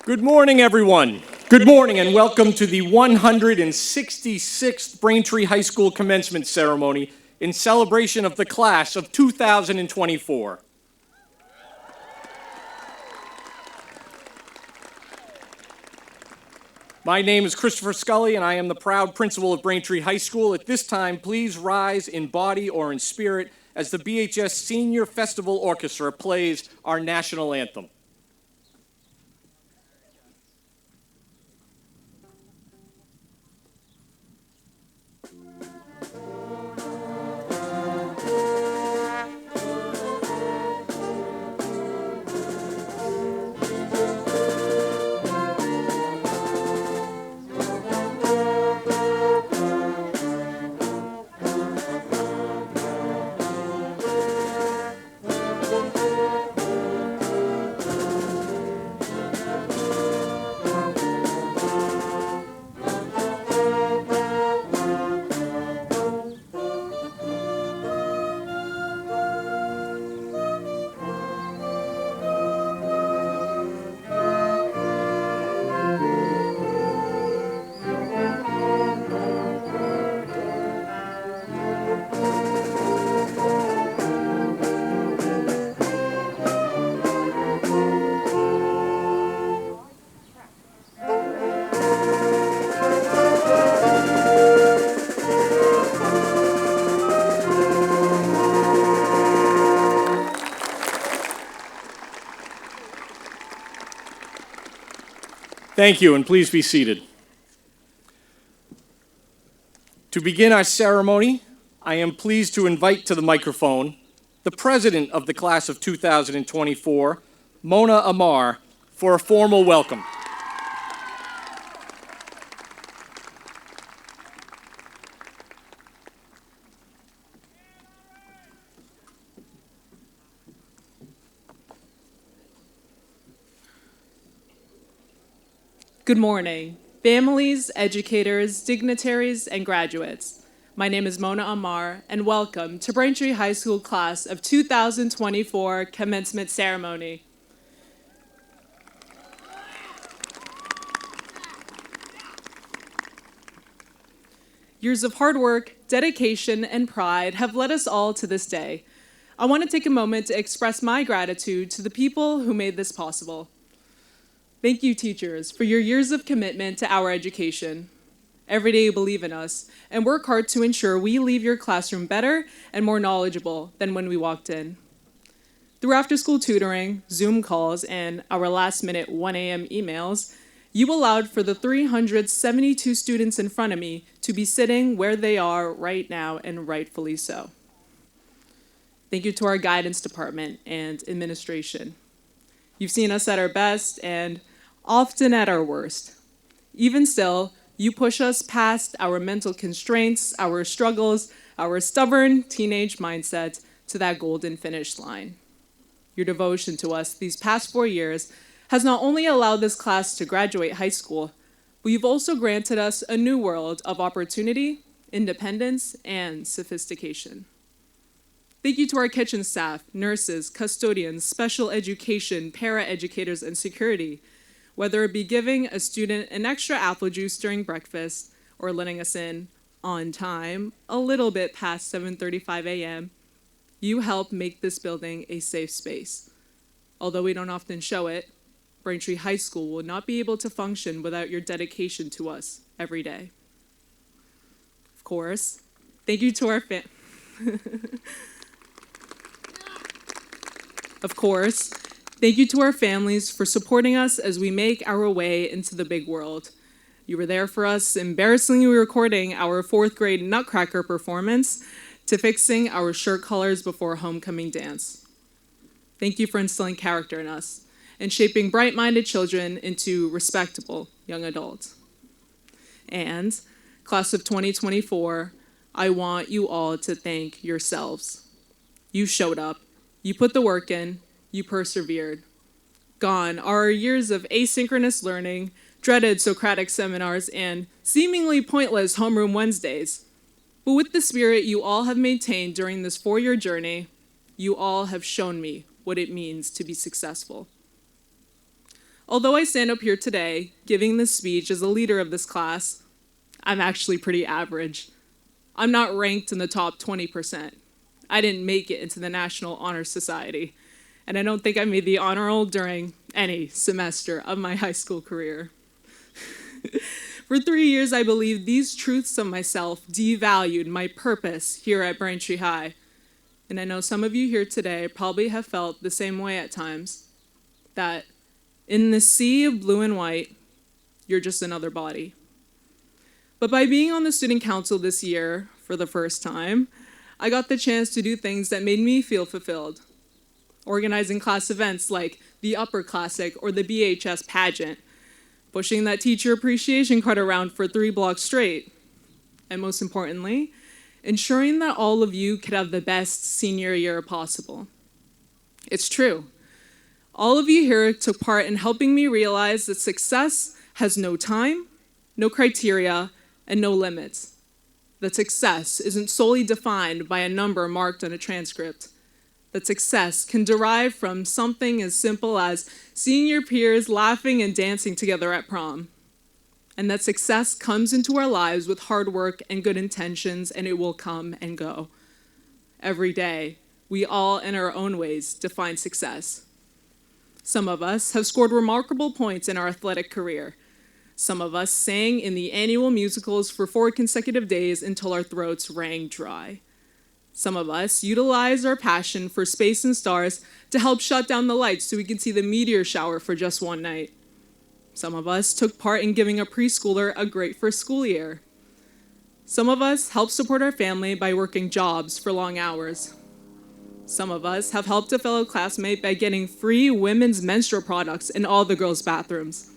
Good morning, everyone. Good morning, and welcome to the 166th Braintree High School commencement ceremony in celebration of the class of 2024. My name is Christopher Scully, and I am the proud principal of Braintree High School. At this time, please rise in body or in spirit as the BHS Senior Festival Orchestra plays our national anthem. Thank you, and please be seated. To begin our ceremony, I am pleased to invite to the microphone the president of the class of 2024, Mona Amar, for a formal welcome. Good morning, families, educators, dignitaries, and graduates. My name is Mona Amar, and welcome to Braintree High School class of 2024 commencement ceremony. Years of hard work, dedication, and pride have led us all to this day. I want to take a moment to express my gratitude to the people who made this possible. Thank you, teachers, for your years of commitment to our education. Every day you believe in us and work hard to ensure we leave your classroom better and more knowledgeable than when we walked in. Through after-school tutoring, Zoom calls, and our last-minute 1 a.m. emails, you allowed for the 372 students in front of me to be sitting where they are right now, and rightfully so. Thank you to our guidance department and administration. You've seen us at our best and often at our worst. Even still, you push us past our mental constraints, our struggles, our stubborn teenage mindset to that golden finish line. Your devotion to us these past 4 years has not only allowed this class to graduate high school, but you've also granted us a new world of opportunity, independence, and sophistication. Thank you to our kitchen staff, nurses, custodians, special education, para-educators, and security, whether it be giving a student an extra apple juice during breakfast or letting us in on time, a little bit past 7:35 a.m., you help make this building a safe space. Although we don't often show it, Braintree High School will not be able to function without your dedication to us every day. Of course, thank you to our Thank you to our families for supporting us as we make our way into the big world. You were there for us, embarrassingly recording our 4th grade Nutcracker performance to fixing our shirt colors before homecoming dance. Thank you for instilling character in us and shaping bright-minded children into respectable young adults. And, class of 2024, I want you all to thank yourselves. You showed up. You put the work in, you persevered. Gone are our years of asynchronous learning, dreaded Socratic seminars, and seemingly pointless homeroom Wednesdays. But with the spirit you all have maintained during this 4-year journey, you all have shown me what it means to be successful. Although I stand up here today, giving this speech as a leader of this class, I'm actually pretty average. I'm not ranked in the top 20%. I didn't make it into the National Honor Society, and I don't think I made the honor roll during any semester of my high school career. For 3 years, I believed these truths of myself devalued my purpose here at Braintree High. And I know some of you here today probably have felt the same way at times, that in the sea of blue and white, you're just another body. But by being on the student council this year for the first time, I got the chance to do things that made me feel fulfilled. Organizing class events like the Upper Classic or the BHS pageant, pushing that teacher appreciation card around for 3 blocks straight, and most importantly, ensuring that all of you could have the best senior year possible. It's true. All of you here took part in helping me realize that success has no time, no criteria, and no limits. That success isn't solely defined by a number marked on a transcript. That success can derive from something as simple as seeing your peers laughing and dancing together at prom. And that success comes into our lives with hard work and good intentions, and it will come and go. Every day, we all, in our own ways, define success. Some of us have scored remarkable points in our athletic career. Some of us sang in the annual musicals for 4 consecutive days until our throats rang dry. Some of us utilized our passion for space and stars to help shut down the lights so we could see the meteor shower for just one night. Some of us took part in giving a preschooler a great first school year. Some of us helped support our family by working jobs for long hours. Some of us have helped a fellow classmate by getting free women's menstrual products in all the girls' bathrooms.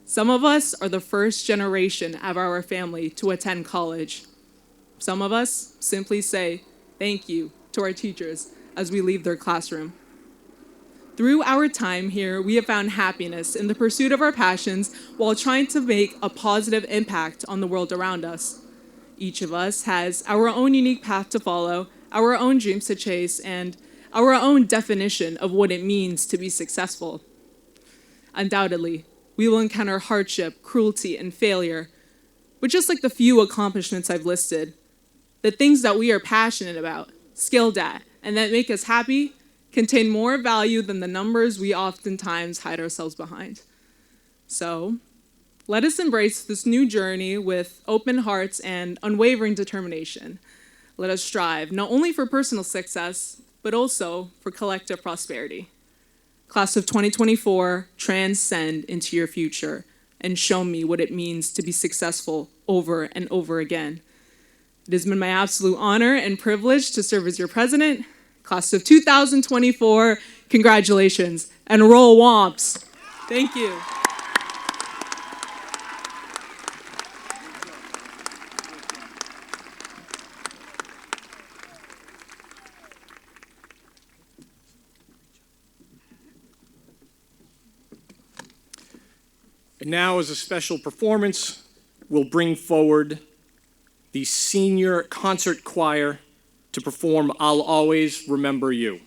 Some of us are the first generation of our family to attend college. Some of us simply say thank you to our teachers as we leave their classroom. Through our time here, we have found happiness in the pursuit of our passions while trying to make a positive impact on the world around us. Each of us has our own unique path to follow, our own dreams to chase, and our own definition of what it means to be successful. Undoubtedly, we will encounter hardship, cruelty, and failure. But just like the few accomplishments I've listed, the things that we are passionate about, skilled at, and that make us happy contain more value than the numbers we oftentimes hide ourselves behind. So, let us embrace this new journey with open hearts and unwavering determination. Let us strive not only for personal success, but also for collective prosperity. Class of 2024, transcend into your future and show me what it means to be successful over and over again. It has been my absolute honor and privilege to serve as your president. Class of 2024, congratulations, and roll Womps. Thank you. And now, as a special performance, we'll bring forward the senior concert choir to perform I'll Always Remember You.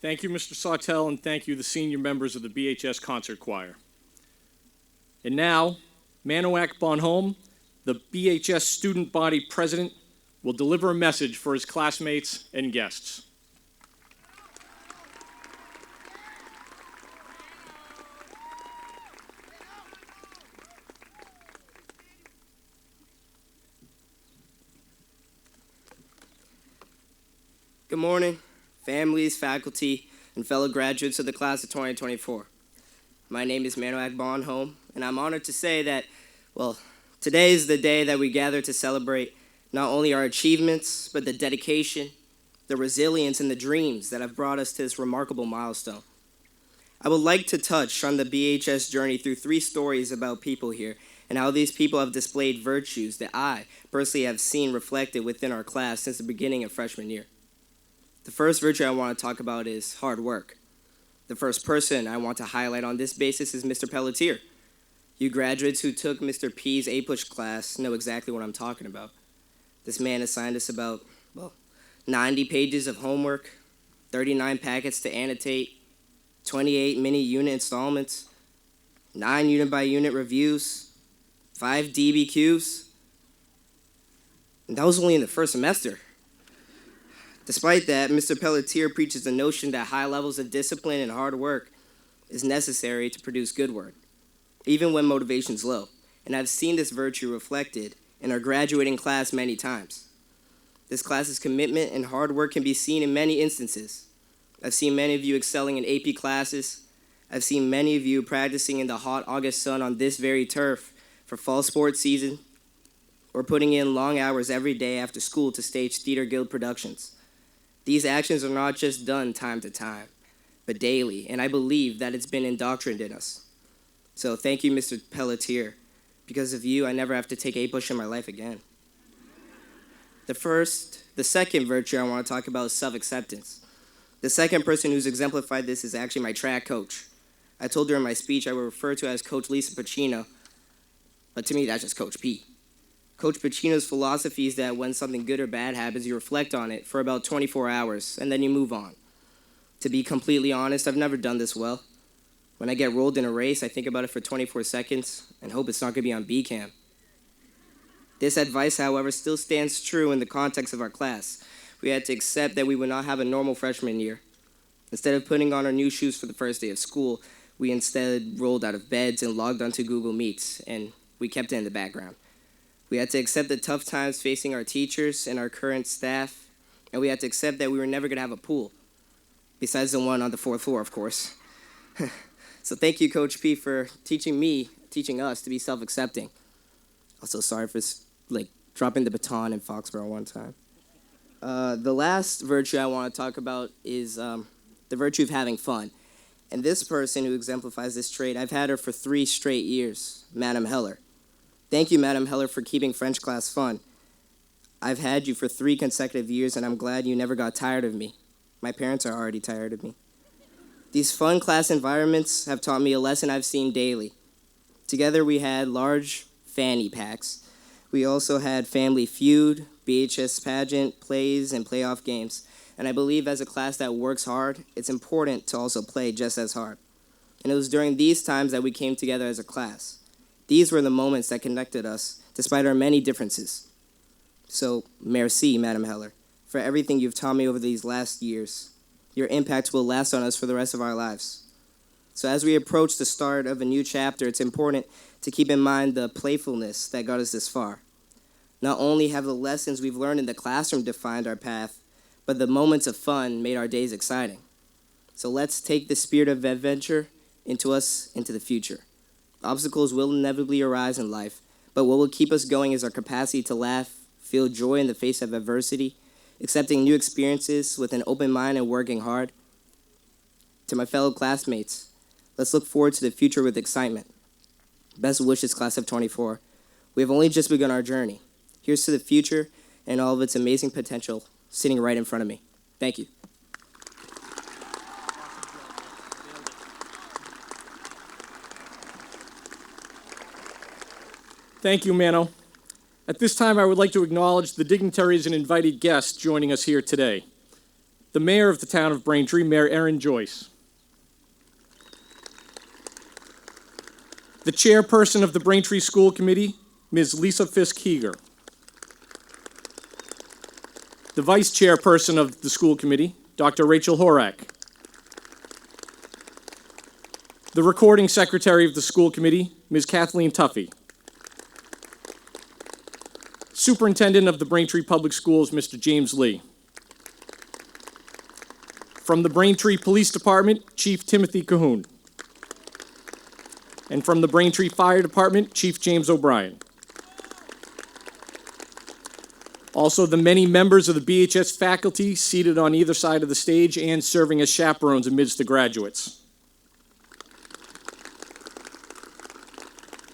Thank you, Mr. Sawtell, and thank you, the senior members of the BHS Concert Choir. And now, Manoak Bonhomme, the BHS Student Body President, will deliver a message for his classmates and guests. Good morning, families, faculty, and fellow graduates of the class of 2024. My name is Manoak Bonhomme, and I'm honored to say that, well, today is the day that we gather to celebrate not only our achievements, but the dedication, the resilience, and the dreams that have brought us to this remarkable milestone. I would like to touch on the BHS journey through 3 stories about people here and how these people have displayed virtues that I personally have seen reflected within our class since the beginning of freshman year. The first virtue I want to talk about is hard work. The first person I want to highlight on this basis is Mr. Pelletier. You graduates who took Mr. P's A-Push class know exactly what I'm talking about. This man assigned us about, 90 pages of homework, 39 packets to annotate, 28 mini-unit installments, 9 unit-by-unit reviews, 5 DBQs. And that was only in the first semester. Despite that, Mr. Pelletier preaches the notion that high levels of discipline and hard work is necessary to produce good work, even when motivation's low. And I've seen this virtue reflected in our graduating class many times. This class's commitment and hard work can be seen in many instances. I've seen many of you excelling in AP classes. I've seen many of you practicing in the hot August sun on this very turf for fall sports season, or putting in long hours every day after school to stage theater guild productions. These actions are not just done time to time, but daily, and I believe that it's been indoctrinated in us. So thank you, Mr. Pelletier. Because of you, I never have to take A-Push in my life again. The second virtue I want to talk about is self-acceptance. The second person who's exemplified this is actually my track coach. I told her in my speech I would refer to her as Coach Lisa Pacino, but to me, that's just Coach P. Coach Pacino's philosophy is that when something good or bad happens, you reflect on it for about 24 hours, and then you move on. To be completely honest, I've never done this well. When I get rolled in a race, I think about it for 24 seconds and hope it's not going to be on B-Cam. This advice, however, still stands true in the context of our class. We had to accept that we would not have a normal freshman year. Instead of putting on our new shoes for the first day of school, we instead rolled out of beds and logged onto Google Meets, and we kept it in the background. We had to accept the tough times facing our teachers and our current staff, and we had to accept that we were never going to have a pool, besides the one on the 4th floor, of course. So thank you, Coach P, for teaching us to be self-accepting. Also, sorry for dropping the baton in Foxborough one time. The last virtue I want to talk about is the virtue of having fun. And this person who exemplifies this trait, I've had her for 3 straight years, Madam Heller. Thank you, Madam Heller, for keeping French class fun. I've had you for 3 consecutive years, and I'm glad you never got tired of me. My parents are already tired of me. These fun class environments have taught me a lesson I've seen daily. Together we had large fanny packs. We also had Family Feud, BHS pageant, plays, and playoff games. And I believe as a class that works hard, it's important to also play just as hard. And it was during these times that we came together as a class. These were the moments that connected us, despite our many differences. So, merci, Madam Heller, for everything you've taught me over these last years. Your impact will last on us for the rest of our lives. So as we approach the start of a new chapter, it's important to keep in mind the playfulness that got us this far. Not only have the lessons we've learned in the classroom defined our path, but the moments of fun made our days exciting. So let's take the spirit of adventure into the future. Obstacles will inevitably arise in life, but what will keep us going is our capacity to laugh, feel joy in the face of adversity, accepting new experiences with an open mind and working hard. To my fellow classmates, let's look forward to the future with excitement. Best wishes, class of 24. We have only just begun our journey. Here's to the future and all of its amazing potential sitting right in front of me. Thank you. Thank you, Mano. At this time, I would like to acknowledge the dignitaries and invited guests joining us here today. the mayor of the town of Braintree, Mayor Erin Joyce. The chairperson of the Braintree School Committee, Ms. Lisa Fisk-Heeger. The vice chairperson of the school committee, Dr. Rachel Horak. The recording secretary of the school committee, Ms. Kathleen Tuffy. Superintendent of the Braintree Public Schools, Mr. James Lee. From the Braintree Police Department, Chief Timothy Cahoon. And from the Braintree Fire Department, Chief James O'Brien. Also, the many members of the BHS faculty seated on either side of the stage and serving as chaperones amidst the graduates.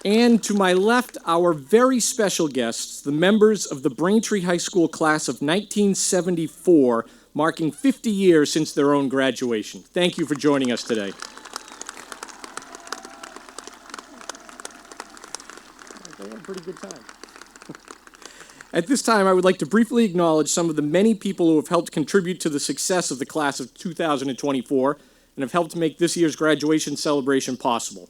And to my left, our very special guests, the members of the Braintree High School class of 1974, marking 50 years since their own graduation. Thank you for joining us today. They had a pretty good time. At this time, I would like to briefly acknowledge some of the many people who have helped contribute to the success of the class of 2024 and have helped make this year's graduation celebration possible.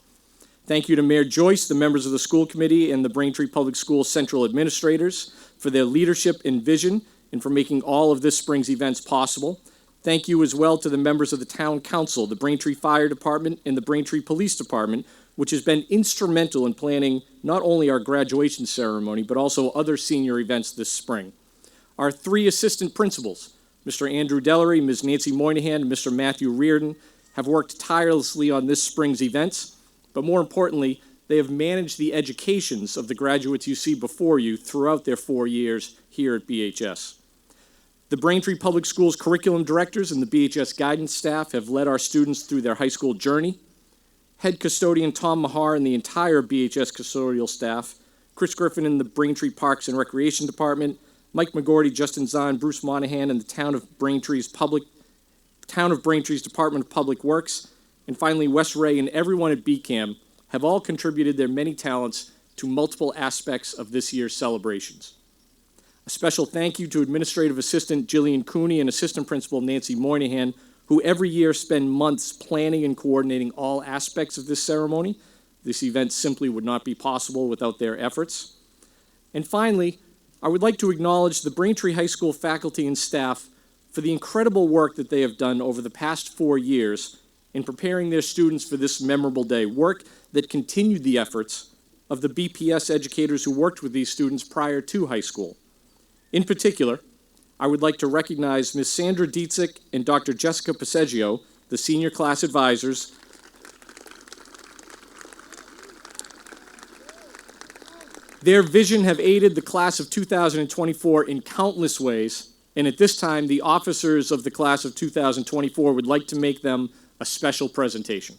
Thank you to Mayor Joyce, the members of the school committee, and the Braintree Public Schools Central Administrators for their leadership and vision and for making all of this spring's events possible. Thank you as well to the members of the Town Council, the Braintree Fire Department, and the Braintree Police Department, which has been instrumental in planning not only our graduation ceremony, but also other senior events this spring. Our three assistant principals, Mr. Andrew Dellery, Ms. Nancy Moynihan, and Mr. Matthew Reardon, have worked tirelessly on this spring's events. But more importantly, they have managed the educations of the graduates you see before you throughout their 4 years here at BHS. The Braintree Public Schools curriculum directors and the BHS guidance staff have led our students through their high school journey. Head custodian Tom Mahar and the entire BHS custodial staff, Chris Griffin in the Braintree Parks and Recreation Department, Mike McGorty, Justin Zahn, Bruce Monahan, and the Town of Braintree's Department of Public Works, and finally, Wes Ray and everyone at BCAM have all contributed their many talents to multiple aspects of this year's celebrations. A special thank you to Administrative Assistant Jillian Cooney and Assistant Principal Nancy Moynihan, who every year spend months planning and coordinating all aspects of this ceremony. This event simply would not be possible without their efforts. And finally, I would like to acknowledge the Braintree High School faculty and staff for the incredible work that they have done over the past 4 years in preparing their students for this memorable day, work that continued the efforts of the BPS educators who worked with these students prior to high school. In particular, I would like to recognize Ms. Sandra Dietzick and Dr. Jessica Paseggio, the senior class advisors. Their vision have aided the class of 2024 in countless ways, and at this time, the officers of the class of 2024 would like to make them a special presentation.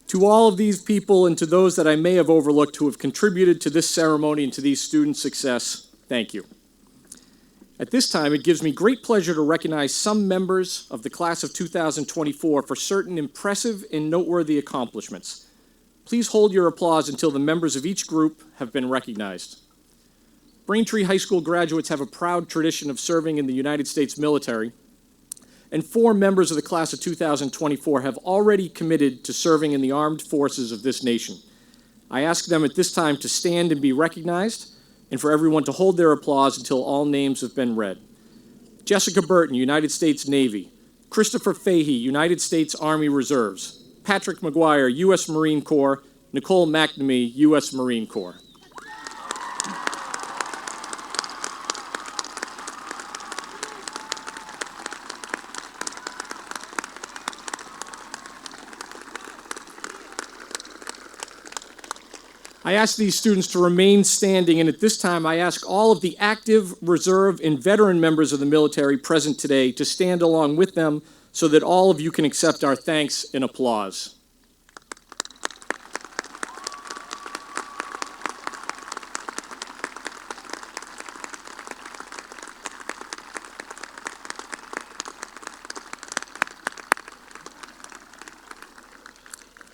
To all of these people and to those that I may have overlooked who have contributed to this ceremony and to these students' success, thank you. At this time, it gives me great pleasure to recognize some members of the class of 2024 for certain impressive and noteworthy accomplishments. Please hold your applause until the members of each group have been recognized. Braintree High School graduates have a proud tradition of serving in the United States military, and 4 members of the class of 2024 have already committed to serving in the armed forces of this nation. I ask them at this time to stand and be recognized, and for everyone to hold their applause until all names have been read. Jessica Burton, United States Navy. Christopher Fahey, United States Army Reserves. Patrick McGuire, U.S. Marine Corps. Nicole McNamee, U.S. Marine Corps. I ask these students to remain standing, and at this time I ask all of the active, reserve, and veteran members of the military present today to stand along with them so that all of you can accept our thanks and applause.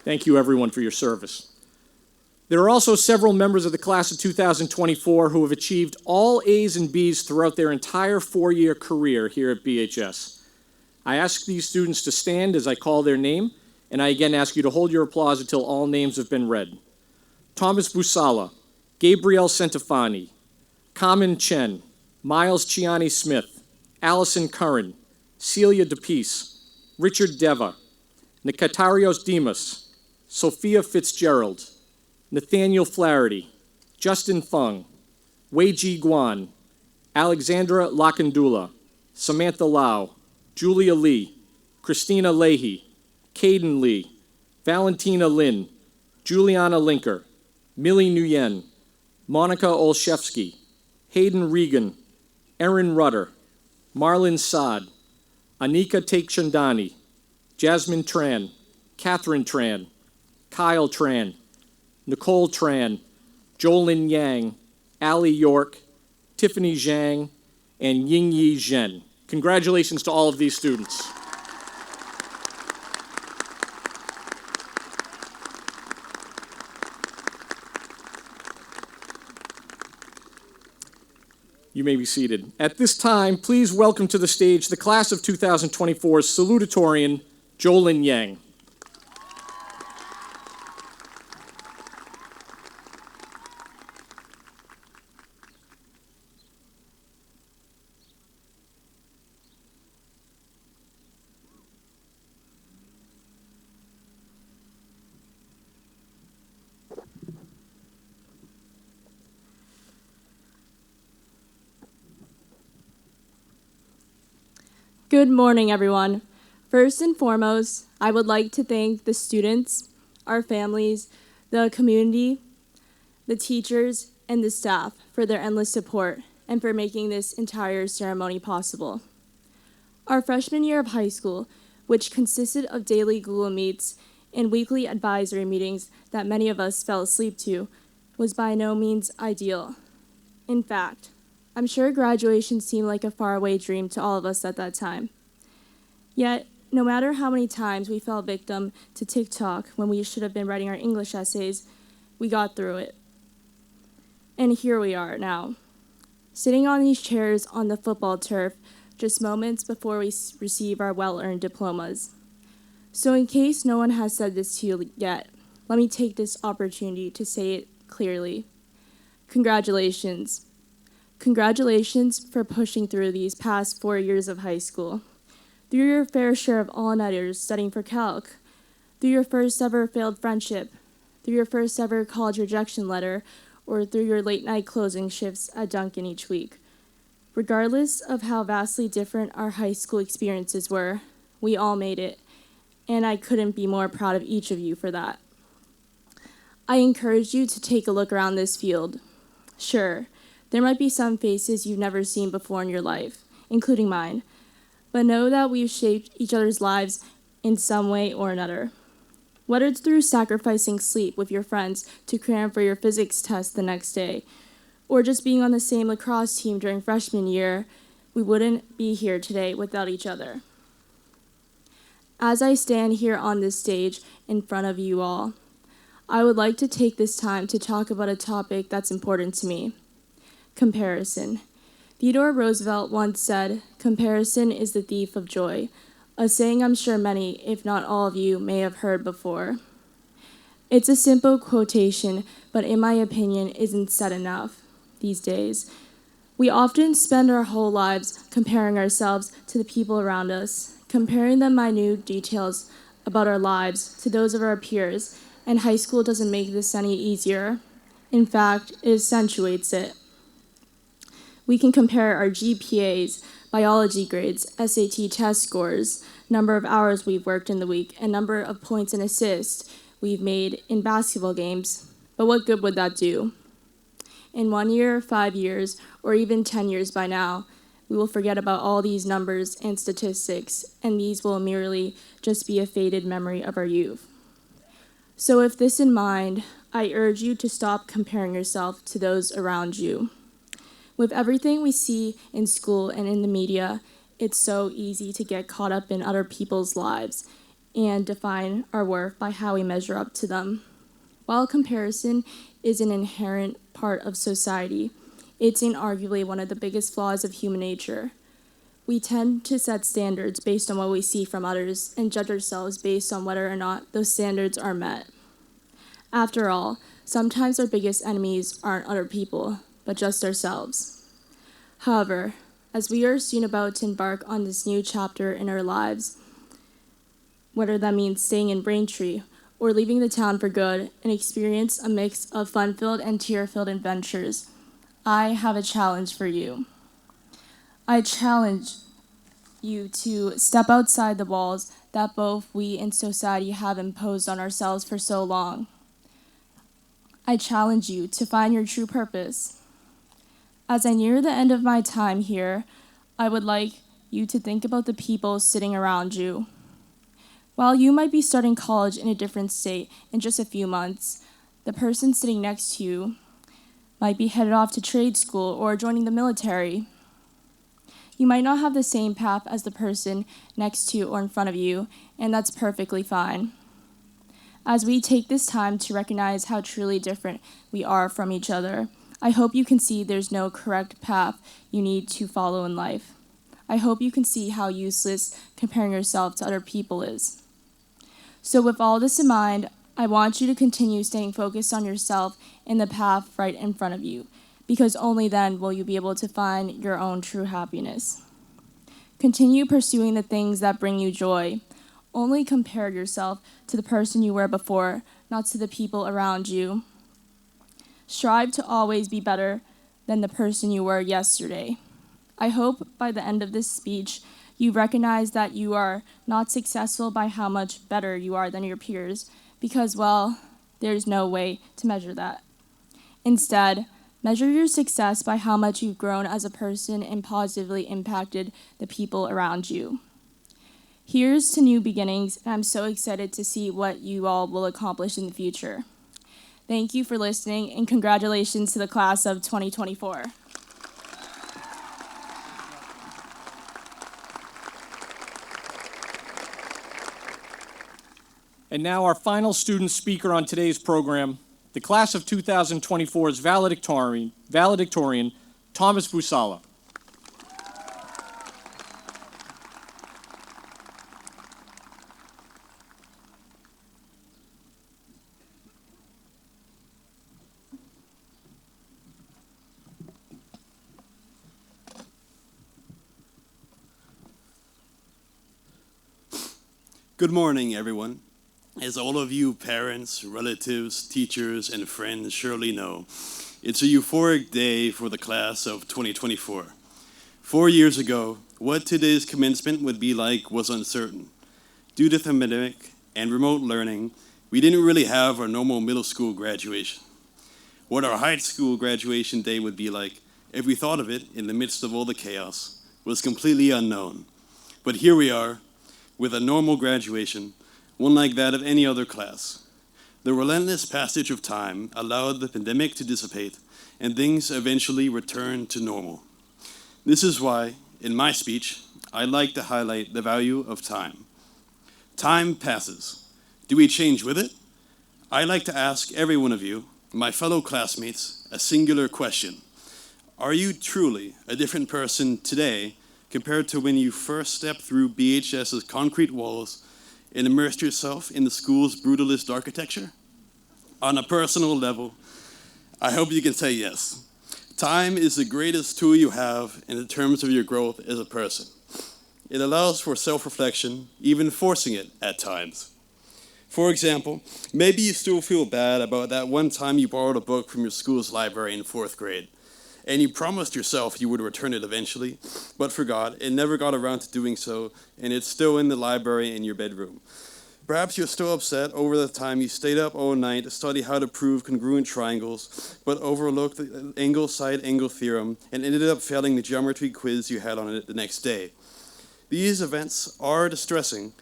Thank you, everyone, for your service. There are also several members of the class of 2024 who have achieved all A's and B's throughout their entire four-year career here at BHS. I ask these students to stand as I call their name, and I again ask you to hold your applause until all names have been read. Thomas Busala, Gabrielle Centofanti, Kamen Chen, Miles Chiani Smith, Allison Curran, Celia DePeace, Richard Deva, Nicatarios Dimas, Sophia Fitzgerald, Nathaniel Flaherty, Justin Fung, Wei Ji Guan, Alexandra Lakandula, Samantha Lau, Julia Lee, Christina Leahy, Caden Lee, Valentina Lin, Juliana Linker, Millie Nguyen, Monica Olszewski, Hayden Regan, Erin Rutter, Marlon Saad, Anika Tekchandani, Jasmine Tran, Catherine Tran, Kyle Tran, Nicole Tran, Jolin Yang, Ali York, Tiffany Zhang, and Yingyi Zhen. Congratulations to all of these students. You may be seated. At this time, please welcome to the stage the class of 2024's Salutatorian, Jolin Yang. Good morning, everyone. First and foremost, I would like to thank the students, our families, the community, the teachers, and the staff for their endless support and for making this entire ceremony possible. Our freshman year of high school, which consisted of daily Google Meets and weekly advisory meetings that many of us fell asleep to, was by no means ideal. In fact, I'm sure graduation seemed like a faraway dream to all of us at that time. Yet, no matter how many times we fell victim to TikTok when we should have been writing our English essays, we got through it. And here we are now, sitting on these chairs on the football turf just moments before we receive our well-earned diplomas. So in case no one has said this to you yet, let me take this opportunity to say it clearly. Congratulations. Congratulations for pushing through these past 4 years of high school. Through your fair share of all-nighters studying for calc, through your first ever failed friendship, through your first ever college rejection letter, or through your late-night closing shifts at Dunkin' each week. Regardless of how vastly different our high school experiences were, we all made it, and I couldn't be more proud of each of you for that. I encourage you to take a look around this field. Sure, there might be some faces you've never seen before in your life, including mine, but know that we've shaped each other's lives in some way or another. Whether it's through sacrificing sleep with your friends to cram for your physics test the next day, or just being on the same lacrosse team during freshman year, we wouldn't be here today without each other. As I stand here on this stage in front of you all, I would like to take this time to talk about a topic that's important to me: comparison. Theodore Roosevelt once said, "Comparison is the thief of joy," a saying I'm sure many, if not all of you, may have heard before. It's a simple quotation, but in my opinion, isn't said enough these days. We often spend our whole lives comparing ourselves to the people around us, comparing the minute details about our lives to those of our peers, and high school doesn't make this any easier. In fact, it accentuates it. We can compare our GPAs, biology grades, SAT test scores, number of hours we've worked in the week, and number of points and assists we've made in basketball games. But what good would that do? In 1 year, 5 years, or even 10 years by now, we will forget about all these numbers and statistics, and these will merely just be a faded memory of our youth. So with this in mind, I urge you to stop comparing yourself to those around you. With everything we see in school and in the media, it's so easy to get caught up in other people's lives and define our worth by how we measure up to them. While comparison is an inherent part of society, it's inarguably one of the biggest flaws of human nature. We tend to set standards based on what we see from others and judge ourselves based on whether or not those standards are met. After all, sometimes our biggest enemies aren't other people, but just ourselves. However, as we are soon about to embark on this new chapter in our lives, whether that means staying in Braintree or leaving the town for good and experience a mix of fun-filled and tear-filled adventures, I have a challenge for you. I challenge you to step outside the walls that both we and society have imposed on ourselves for so long. I challenge you to find your true purpose. As I near the end of my time here, I would like you to think about the people sitting around you. While you might be starting college in a different state in just a few months, the person sitting next to you might be headed off to trade school or joining the military. You might not have the same path as the person next to or in front of you, and that's perfectly fine. As we take this time to recognize how truly different we are from each other, I hope you can see there's no correct path you need to follow in life. I hope you can see how useless comparing yourself to other people is. So with all this in mind, I want you to continue staying focused on yourself and the path right in front of you, because only then will you be able to find your own true happiness. Continue pursuing the things that bring you joy. Only compare yourself to the person you were before, not to the people around you. Strive to always be better than the person you were yesterday. I hope by the end of this speech, you recognize that you are not successful by how much better you are than your peers, because, well, there's no way to measure that. Instead, measure your success by how much you've grown as a person and positively impacted the people around you. Here's to new beginnings, and I'm so excited to see what you all will accomplish in the future. Thank you for listening, and congratulations to the class of 2024. And now our final student speaker on today's program, the class of 2024's valedictorian, Thomas Busala. Good morning, everyone. As all of you parents, relatives, teachers, and friends surely know, it's a euphoric day for the class of 2024. 4 years ago, what today's commencement would be like was uncertain. Due to the pandemic and remote learning, we didn't really have our normal middle school graduation. What our high school graduation day would be like, if we thought of it in the midst of all the chaos, was completely unknown. But here we are, with a normal graduation, one like that of any other class. The relentless passage of time allowed the pandemic to dissipate, and things eventually returned to normal. This is why, in my speech, I'd like to highlight the value of time. Time passes. Do we change with it? I'd like to ask every one of you, my fellow classmates, a singular question. Are you truly a different person today compared to when you first stepped through BHS's concrete walls and immersed yourself in the school's brutalist architecture? On a personal level, I hope you can say yes. Time is the greatest tool you have in terms of your growth as a person. It allows for self-reflection, even forcing it at times. For example, maybe you still feel bad about that one time you borrowed a book from your school's library in 4th grade, and you promised yourself you would return it eventually, but forgot and never got around to doing so, and it's still in the library in your bedroom. Perhaps you're still upset over the time you stayed up all night to study how to prove congruent triangles, but overlooked the angle-side-angle theorem and ended up failing the geometry quiz you had on it the next day. These events are distressing,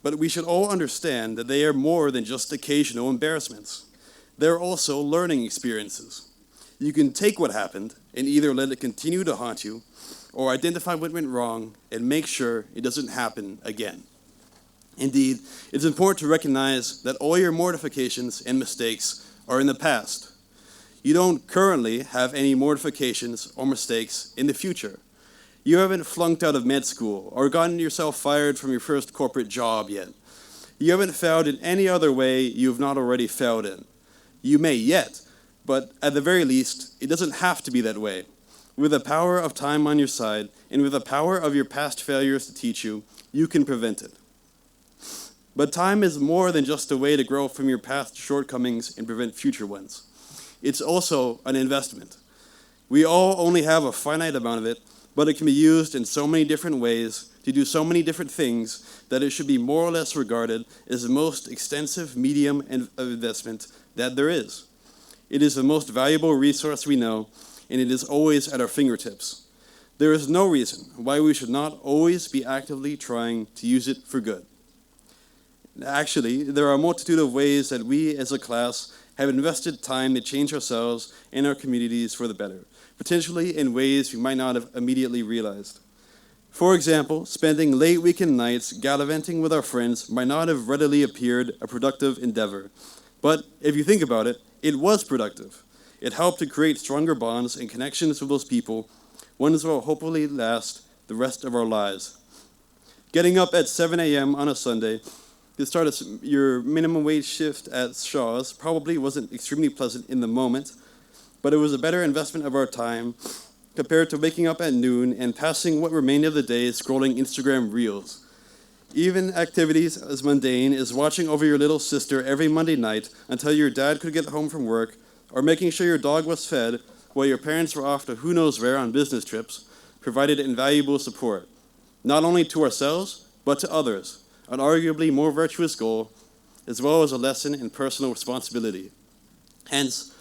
but we should all understand that they are more than just occasional embarrassments. They're also learning experiences. You can take what happened and either let it continue to haunt you, or identify what went wrong and make sure it doesn't happen again. Indeed, it's important to recognize that all your mortifications and mistakes are in the past. You don't currently have any mortifications or mistakes in the future. You haven't flunked out of med school or gotten yourself fired from your first corporate job yet. You haven't failed in any other way you have not already failed in. You may yet, but at the very least, it doesn't have to be that way. With the power of time on your side and with the power of your past failures to teach you, you can prevent it. But time is more than just a way to grow from your past shortcomings and prevent future ones. It's also an investment. We all only have a finite amount of it, but it can be used in so many different ways to do so many different things that it should be more or less regarded as the most extensive medium of investment that there is. It is the most valuable resource we know, and it is always at our fingertips. There is no reason why we should not always be actively trying to use it for good. Actually, there are a multitude of ways that we as a class have invested time to change ourselves and our communities for the better, potentially in ways we might not have immediately realized. For example, spending late weekend nights gallivanting with our friends might not have readily appeared a productive endeavor. But if you think about it, it was productive. It helped to create stronger bonds and connections with those people, ones that will hopefully last the rest of our lives. Getting up at 7 a.m. on a Sunday to start your minimum wage shift at Shaw's probably wasn't extremely pleasant in the moment, but it was a better investment of our time compared to waking up at noon and passing what remained of the day scrolling Instagram Reels. Even activities as mundane as watching over your little sister every Monday night until your dad could get home from work, or making sure your dog was fed while your parents were off to who knows where on business trips, provided invaluable support, not only to ourselves, but to others. An arguably more virtuous goal, as well as a lesson in personal responsibility. Hence,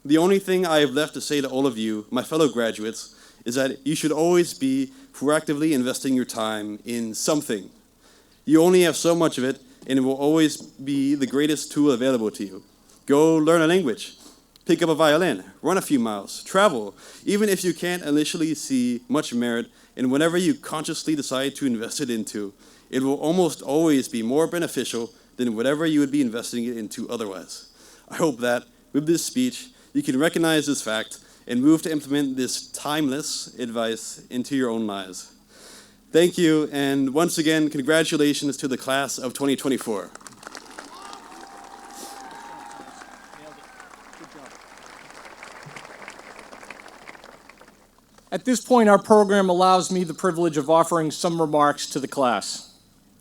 the only thing I have left to say to all of you, my fellow graduates, is that you should always be proactively investing your time in something. You only have so much of it, and it will always be the greatest tool available to you. Go learn a language, pick up a violin, run a few miles, travel, even if you can't initially see much merit in whatever you consciously decide to invest it into. It will almost always be more beneficial than whatever you would be investing it into otherwise. I hope that, with this speech, you can recognize this fact and move to implement this timeless advice into your own lives. Thank you, and once again, congratulations to the class of 2024. At this point, our program allows me the privilege of offering some remarks to the class.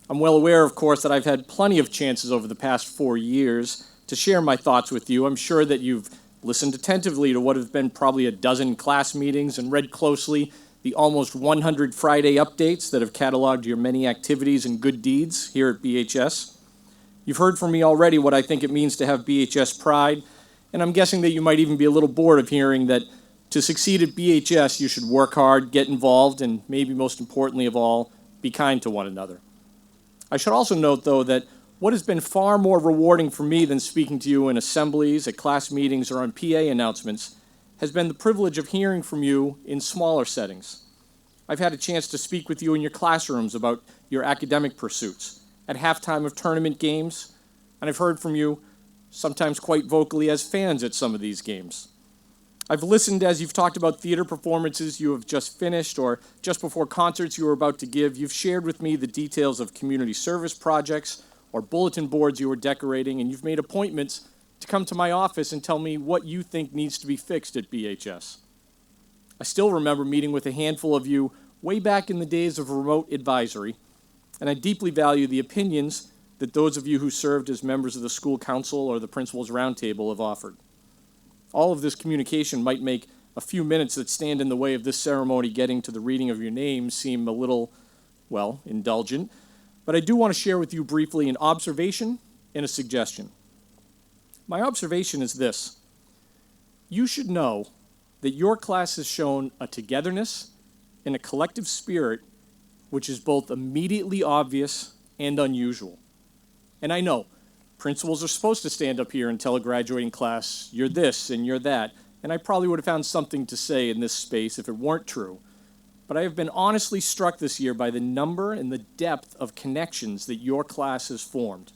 I'm well aware, of course, that I've had plenty of chances over the past 4 years to share my thoughts with you. I'm sure that you've listened attentively to what have been probably a dozen class meetings and read closely the almost 100 Friday updates that have cataloged your many activities and good deeds here at BHS. You've heard from me already what I think it means to have BHS pride, and I'm guessing that you might even be a little bored of hearing that to succeed at BHS, you should work hard, get involved, and maybe most importantly of all, be kind to one another. I should also note, though, that what has been far more rewarding for me than speaking to you in assemblies, at class meetings, or on PA announcements has been the privilege of hearing from you in smaller settings. I've had a chance to speak with you in your classrooms about your academic pursuits, at halftime of tournament games, and I've heard from you, sometimes quite vocally, as fans at some of these games. I've listened as you've talked about theater performances you have just finished or just before concerts you were about to give. You've shared with me the details of community service projects or bulletin boards you were decorating, and you've made appointments to come to my office and tell me what you think needs to be fixed at BHS. I still remember meeting with a handful of you way back in the days of remote advisory, and I deeply value the opinions that those of you who served as members of the school council or the principal's roundtable have offered. All of this communication might make a few minutes that stand in the way of this ceremony getting to the reading of your names seem a little, well, indulgent, but I do want to share with you briefly an observation and a suggestion. My observation is this: you should know that your class has shown a togetherness and a collective spirit which is both immediately obvious and unusual. And I know, principals are supposed to stand up here and tell a graduating class, you're this and you're that, and I probably would have found something to say in this space if it weren't true. But I have been honestly struck this year by the number and the depth of connections that your class has formed.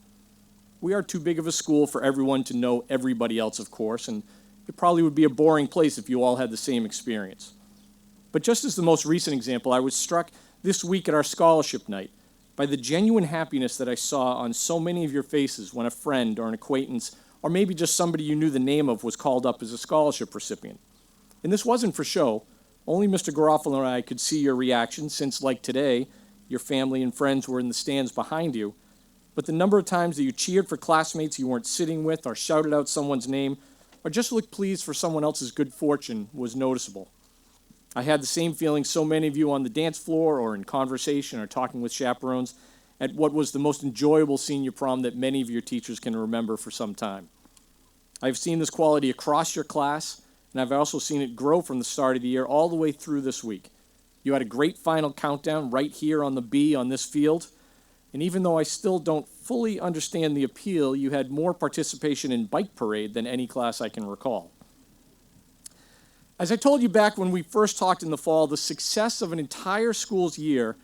We are too big of a school for everyone to know everybody else, of course, and it probably would be a boring place if you all had the same experience. But just as the most recent example, I was struck this week at our scholarship night by the genuine happiness that I saw on so many of your faces when a friend or an acquaintance, or maybe just somebody you knew the name of, was called up as a scholarship recipient. And this wasn't for show. Only Mr. Garofalo and I could see your reaction since, like today, your family and friends were in the stands behind you. But the number of times that you cheered for classmates you weren't sitting with, or shouted out someone's name, or just looked pleased for someone else's good fortune was noticeable. I had the same feeling so many of you on the dance floor or in conversation or talking with chaperones at what was the most enjoyable senior prom that many of your teachers can remember for some time. I've seen this quality across your class, and I've also seen it grow from the start of the year all the way through this week. You had a great final countdown right here on the B on this field, and even though I still don't fully understand the appeal, you had more participation in bike parade than any class I can recall. As I told you back when we first talked in the fall, the success of an entire school's year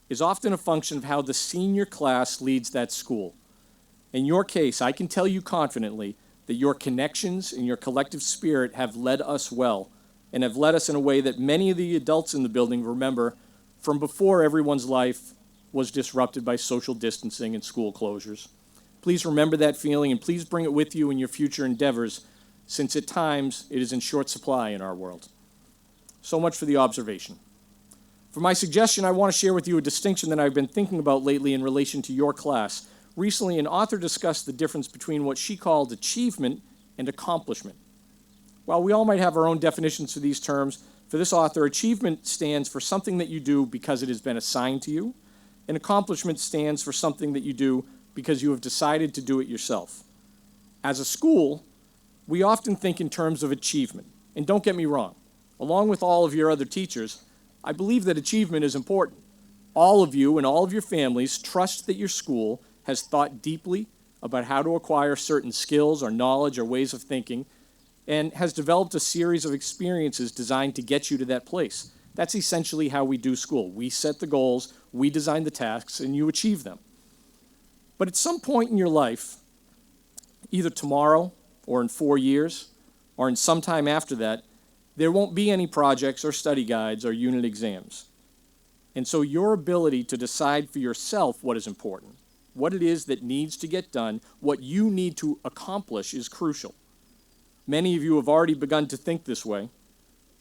is often a function of how the senior class leads that school. In your case, I can tell you confidently that your connections and your collective spirit have led us well, and have led us in a way that many of the adults in the building remember from before everyone's life was disrupted by social distancing and school closures. Please remember that feeling, and please bring it with you in your future endeavors, since at times it is in short supply in our world. So much for the observation. For my suggestion, I want to share with you a distinction that I've been thinking about lately in relation to your class. Recently, an author discussed the difference between what she called achievement and accomplishment. While we all might have our own definitions for these terms, for this author, achievement stands for something that you do because it has been assigned to you, and accomplishment stands for something that you do because you have decided to do it yourself. As a school, we often think in terms of achievement. And don't get me wrong, along with all of your other teachers, I believe that achievement is important. All of you and all of your families trust that your school has thought deeply about how to acquire certain skills or knowledge or ways of thinking, and has developed a series of experiences designed to get you to that place. That's essentially how we do school. We set the goals, we design the tasks, and you achieve them. But at some point in your life, either tomorrow or in 4 years, or in some time after that, there won't be any projects or study guides or unit exams. And so your ability to decide for yourself what is important, what it is that needs to get done, what you need to accomplish is crucial. Many of you have already begun to think this way.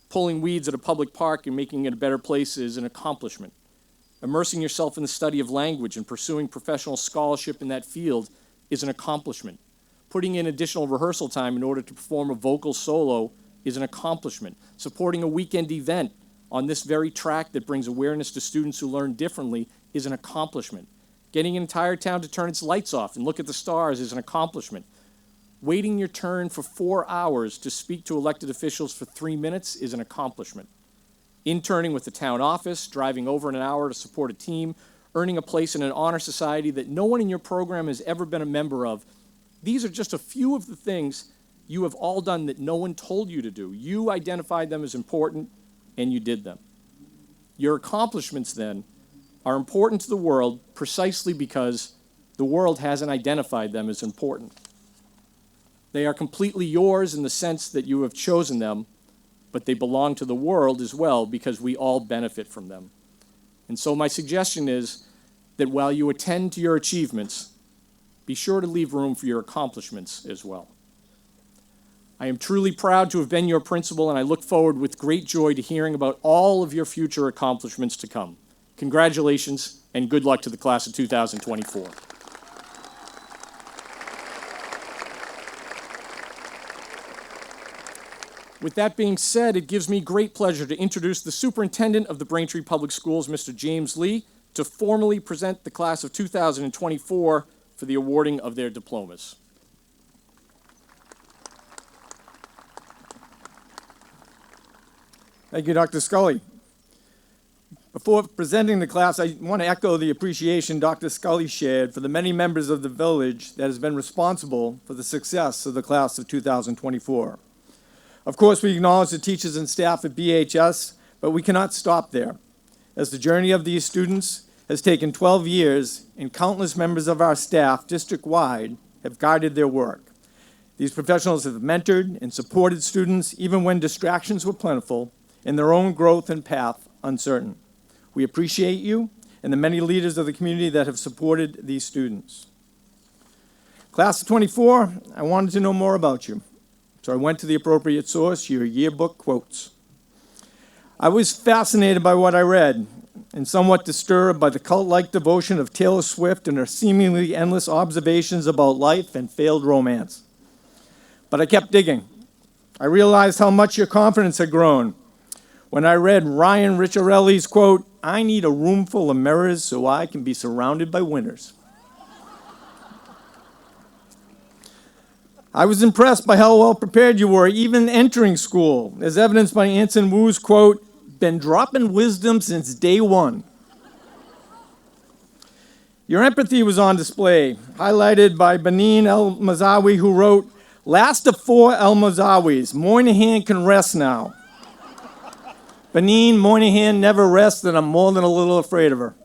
Pulling weeds at a public park and making it a better place is an accomplishment. Immersing yourself in the study of language and pursuing professional scholarship in that field is an accomplishment. Putting in additional rehearsal time in order to perform a vocal solo is an accomplishment. Supporting a weekend event on this very track that brings awareness to students who learn differently is an accomplishment. Getting an entire town to turn its lights off and look at the stars is an accomplishment. Waiting your turn for 4 hours to speak to elected officials for 3 minutes is an accomplishment. Interning with the town office, driving over an hour to support a team, earning a place in an honor society that no one in your program has ever been a member of. These are just a few of the things you have all done that no one told you to do. You identified them as important, and you did them. Your accomplishments, then, are important to the world precisely because the world hasn't identified them as important. They are completely yours in the sense that you have chosen them, but they belong to the world as well because we all benefit from them. And so my suggestion is that while you attend to your achievements, be sure to leave room for your accomplishments as well. I am truly proud to have been your principal, and I look forward with great joy to hearing about all of your future accomplishments to come. Congratulations, and good luck to the class of 2024. With that being said, it gives me great pleasure to introduce the superintendent of the Braintree Public Schools, Mr. James Lee, to formally present the class of 2024 for the awarding of their diplomas. Thank you, Dr. Scully. Before presenting the class, I want to echo the appreciation Dr. Scully shared for the many members of the village that has been responsible for the success of the class of 2024. Of course, we acknowledge the teachers and staff at BHS, but we cannot stop there, as the journey of these students has taken 12 years and countless members of our staff district-wide have guided their work. These professionals have mentored and supported students even when distractions were plentiful and their own growth and path uncertain. We appreciate you and the many leaders of the community that have supported these students. Class of 24, I wanted to know more about you, so I went to the appropriate source, your yearbook quotes. I was fascinated by what I read and somewhat disturbed by the cult-like devotion of Taylor Swift and her seemingly endless observations about life and failed romance. But I kept digging. I realized how much your confidence had grown when I read Ryan Ricciarelli's quote, "I need a room full of mirrors so I can be surrounded by winners." I was impressed by how well prepared you were, even entering school, as evidenced by Anson Wu's quote, "Been dropping wisdom since day one." Your empathy was on display, highlighted by Benin El-Mazawi, who wrote, "Last of 4 El-Mazawis, Moynihan can rest now. Benin, Moynihan never rests, and I'm more than a little afraid of her."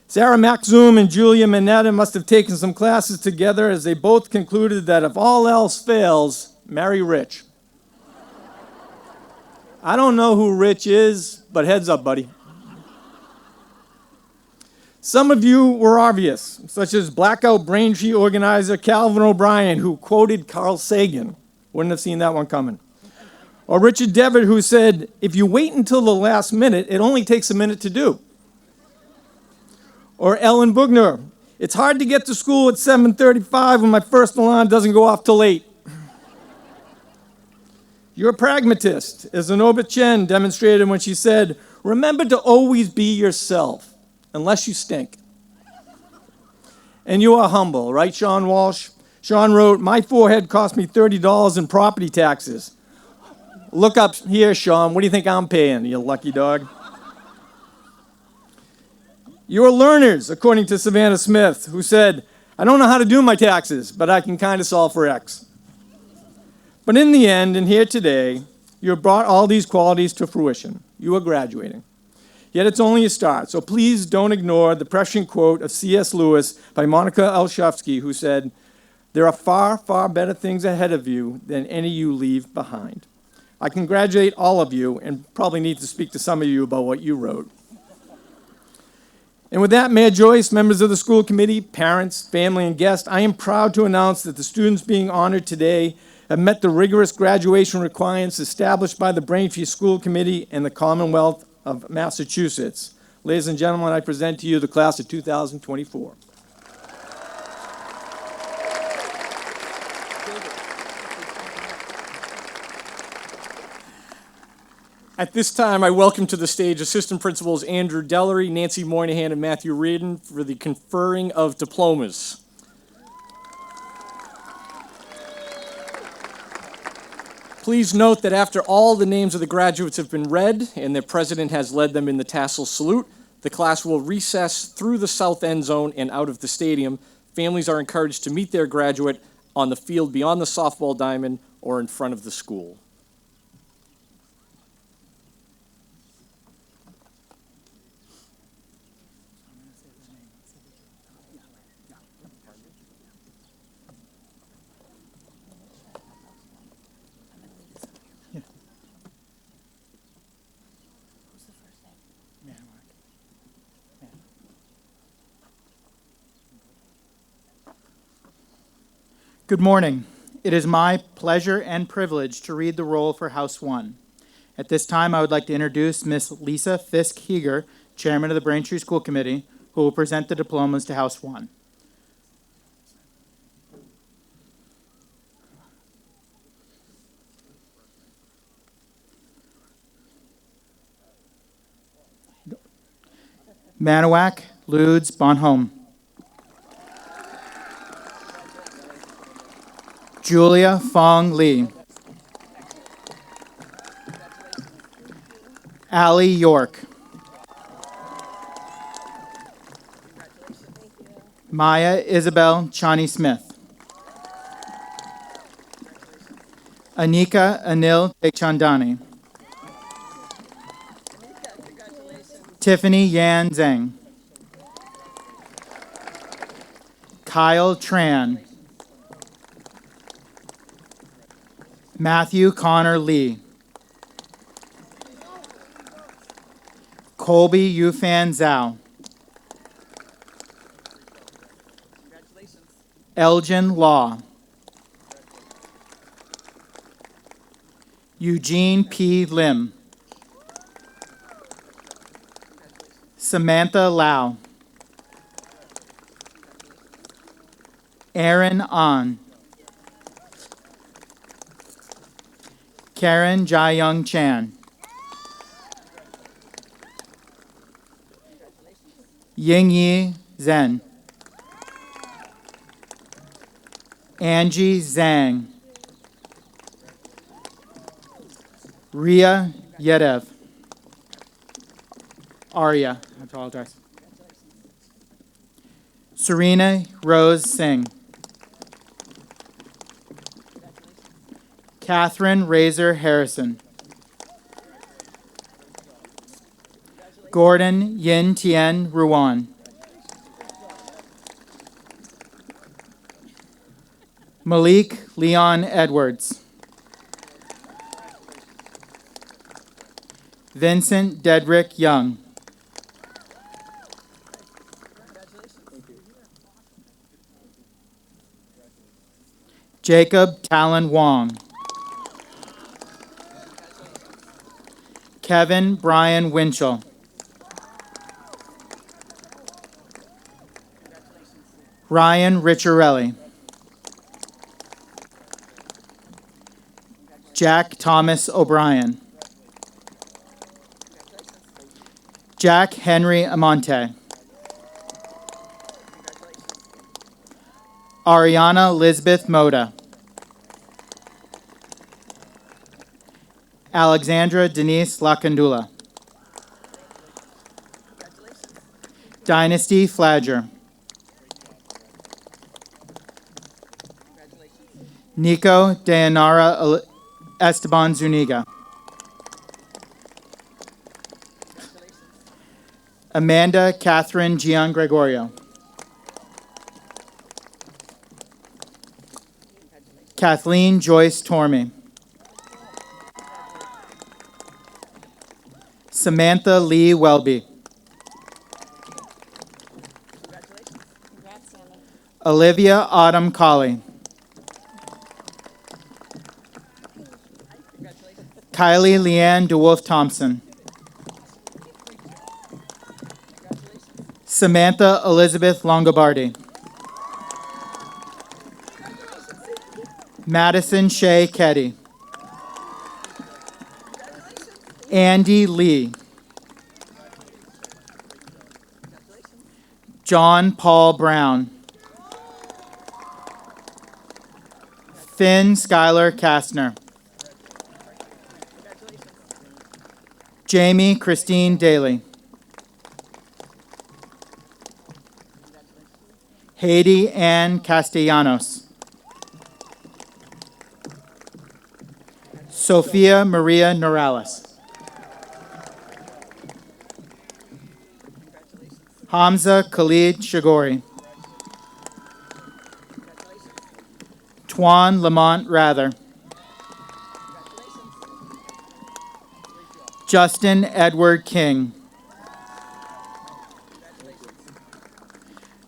Sarah Maxzoom and Julia Minetta must have taken some classes together, as they both concluded that if all else fails, marry Rich. I don't know who Rich is, but heads up, buddy. Some of you were obvious, such as Blackout Braintree organizer Calvin O'Brien, who quoted Carl Sagan. Wouldn't have seen that one coming. Or Richard Devitt, who said, "If you wait until the last minute, it only takes a minute to do." Or Ellen Bugner, "It's hard to get to school at 7:35 when my first alarm doesn't go off till 8. You're a pragmatist, as Anobit Chen demonstrated when she said, "Remember to always be yourself, unless you stink." And you are humble, right, Sean Walsh? Sean wrote, "My forehead cost me $30 in property taxes." Look up here, Sean. What do you think I'm paying, you lucky dog? You're learners, according to Savannah Smith, who said, "I don't know how to do my taxes, but I can kind of solve for X." But in the end, and here today, you have brought all these qualities to fruition. You are graduating. Yet it's only a start, so please don't ignore the prescient quote of C.S. Lewis by Monica Olszewski, who said, "There are far, far better things ahead of you than any you leave behind." I congratulate all of you and probably need to speak to some of you about what you wrote. And with that, Mayor Joyce, members of the school committee, parents, family, and guests, I am proud to announce that the students being honored today have met the rigorous graduation requirements established by the Braintree School Committee and the Commonwealth of Massachusetts. Ladies and gentlemen, I present to you the class of 2024. At this time, I welcome to the stage Assistant Principals Andrew Dellery, Nancy Moynihan, and Matthew Reardon for the conferring of diplomas. Please note that after all the names of the graduates have been read and their president has led them in the tassel salute, the class will recess through the south end zone and out of the stadium. Families are encouraged to meet their graduate on the field beyond the softball diamond or in front of the school. Good morning. It is my pleasure and privilege to read the roll for House 1. At this time, I would like to introduce Ms. Lisa Fisk-Heger, Chairman of the Braintree School Committee, who will present the diplomas to House 1. Manawack Ludes Bonhomme. Julia Fong Lee. Allie York. Maya Isabel Chani Smith. Anika Anil Tekchandani. Tiffany Yan Zhang. Kyle Tran. Matthew Connor Lee. Colby Yufan Zhao. Elgin Law. Eugene P. Lim. Samantha Lau. Aaron An. Karen Jayoung Chan. Yingyi Zhen. Angie Zhang. Ria Yedev. Arya, I apologize. Serena Rose Singh. Catherine Razor Harrison. Gordon Yin Tien Ruan. Malik Leon Edwards. Vincent Dedrick Young. Jacob Talon Wong. Kevin Brian Winchell. Ryan Ricciarelli. Jack Thomas O'Brien. Jack Henry Amante. Ariana Lisbeth Moda. Alexandra Denise Lakandula. Dynasty Flagger. Nico Dayanara Esteban Zuniga. Amanda Catherine Gian Gregorio. Kathleen Joyce Tormey. Samantha Lee Welby. Olivia Autumn Colley. Kylie Leanne DeWolf Thompson. Samantha Elizabeth Longobardi. Madison Shea Keddy. Andy Lee. John Paul Brown. Finn Schuyler Kastner. Jamie Christine Daly. Haiti Ann Castellanos. Sophia Maria Norales. Hamza Khalid Shagori. Twan Lamont Rather. Justin Edward King.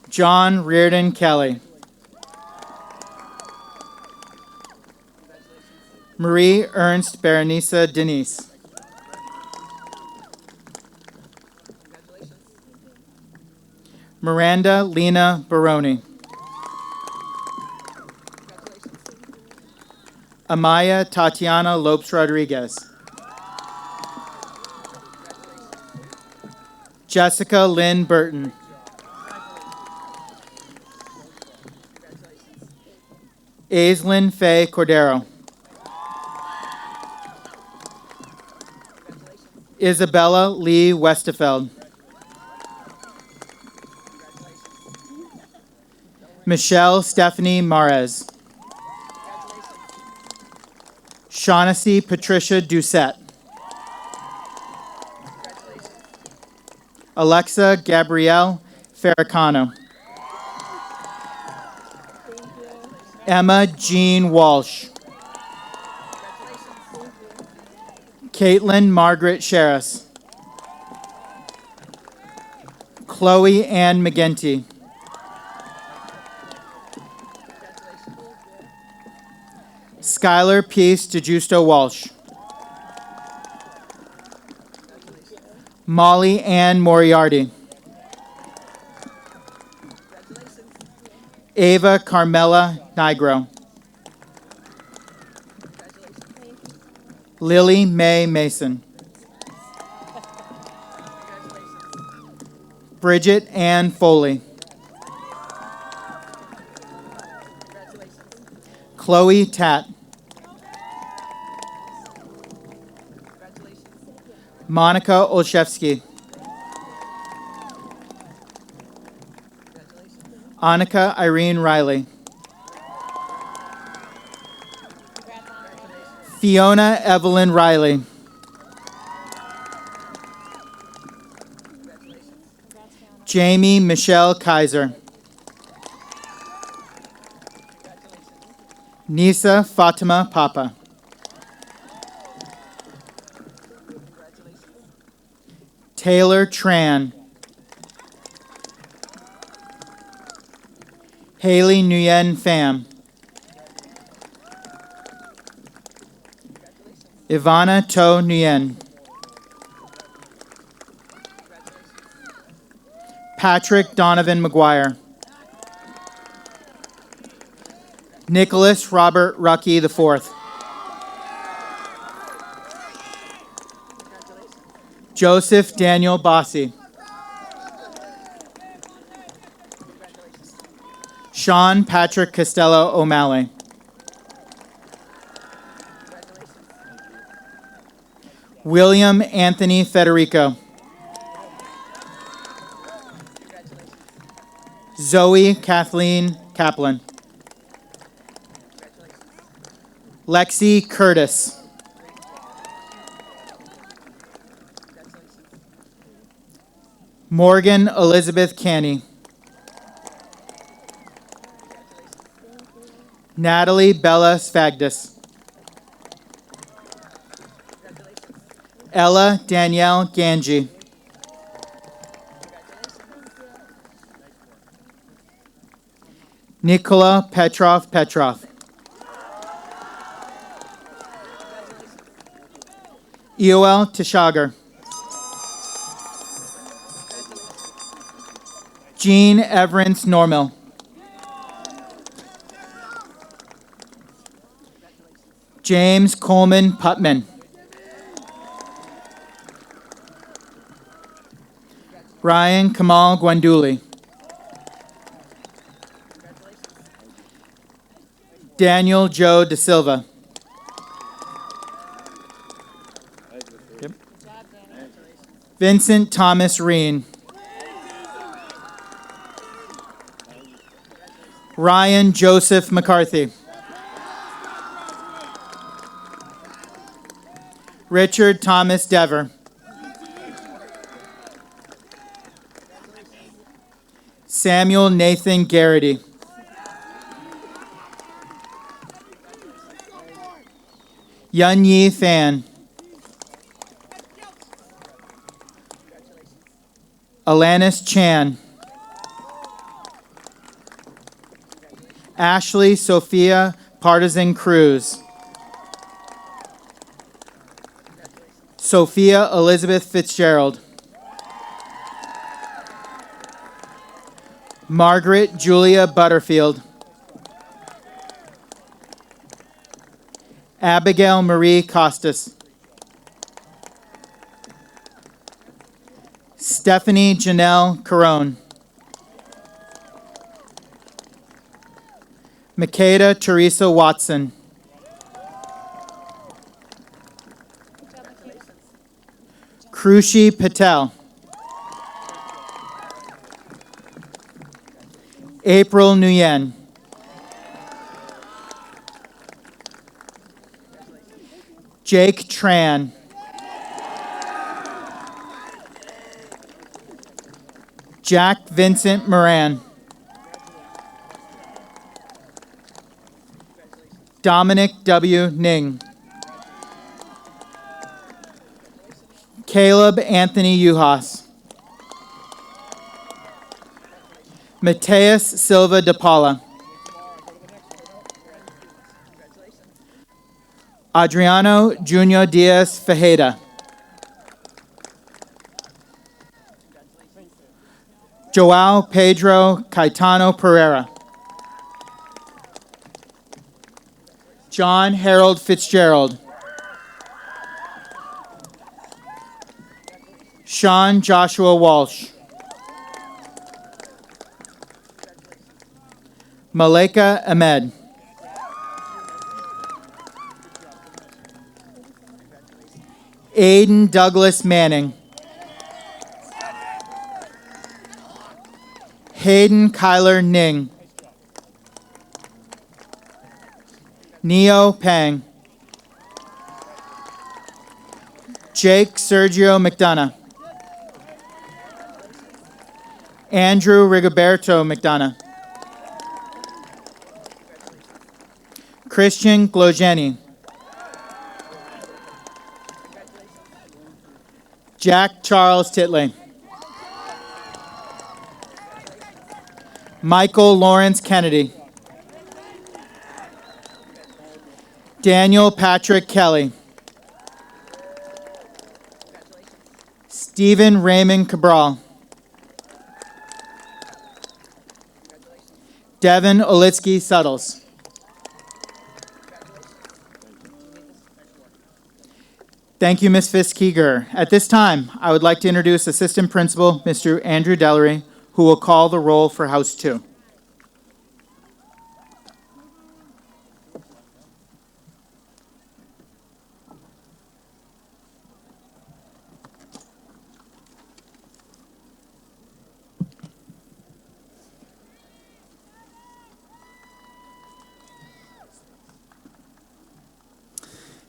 John Reardon Kelly. Marie Ernst Berenice Denise. Miranda Lena Baroni. Amaya Tatiana Lopes Rodriguez. Jessica Lynn Burton. Aislinn Faye Cordero. Isabella Lee Westerfeld. Michelle Stephanie Marez. Shaughnessy Patricia Doucette. Alexa Gabrielle Farrakano. Emma Jean Walsh. Caitlin Margaret Sherris. Chloe Ann McGinty. Skylar Peace DeJusto Walsh. Molly Ann Moriarty. Ava Carmela Nigro. Lily Mae Mason. Bridget Ann Foley. Chloe Tat. Monica Olszewski. Annika Irene Riley. Fiona Evelyn Riley. Jamie Michelle Kaiser. Nisa Fatima Papa. Taylor Tran. Haley Nguyen Pham. Ivana To Nguyen. Patrick Donovan McGuire. Nicholas Robert Rucky IV. Joseph Daniel Bossi. Sean Patrick Costello O'Malley. William Anthony Federico. Zoe Kathleen Kaplan. Lexi Curtis. Morgan Elizabeth Canny. Natalie Bella Sfagdis. Ella Danielle Ganji. Nikola Petrov Petrov. Eoel Tishagar. Jean Everence Normill. James Coleman Putman. Ryan Kamal Gwanduli. Daniel Joe De Silva. Vincent Thomas Reen. Ryan Joseph McCarthy. Richard Thomas Dever. Samuel Nathan Garrity. Yun Yi Fan. Alanis Chan. Ashley Sophia Partisan Cruz. Sophia Elizabeth Fitzgerald. Margaret Julia Butterfield. Abigail Marie Costas. Stephanie Janelle Carone. Makeda Teresa Watson. Krushi Patel. April Nguyen. Jake Tran. Jack Vincent Moran. Dominic W. Ning. Caleb Anthony Uhas. Mateus Silva de Paula. Adriano Junior Diaz Fejeda. Joao Pedro Caetano Pereira. John Harold Fitzgerald. Sean Joshua Walsh. Malika Ahmed. Aiden Douglas Manning. Hayden Kyler Ning. Neo Pang. Jake Sergio McDonough. Andrew Rigoberto McDonough. Christian Glogeni. Jack Charles Titley. Michael Lawrence Kennedy. Daniel Patrick Kelly. Stephen Raymond Cabral. Devin Olitsky Suttles. Thank you, Ms. Fisk-Keeger. At this time, I would like to introduce Assistant Principal, Mr. Andrew Dellery, who will call the roll for House 2.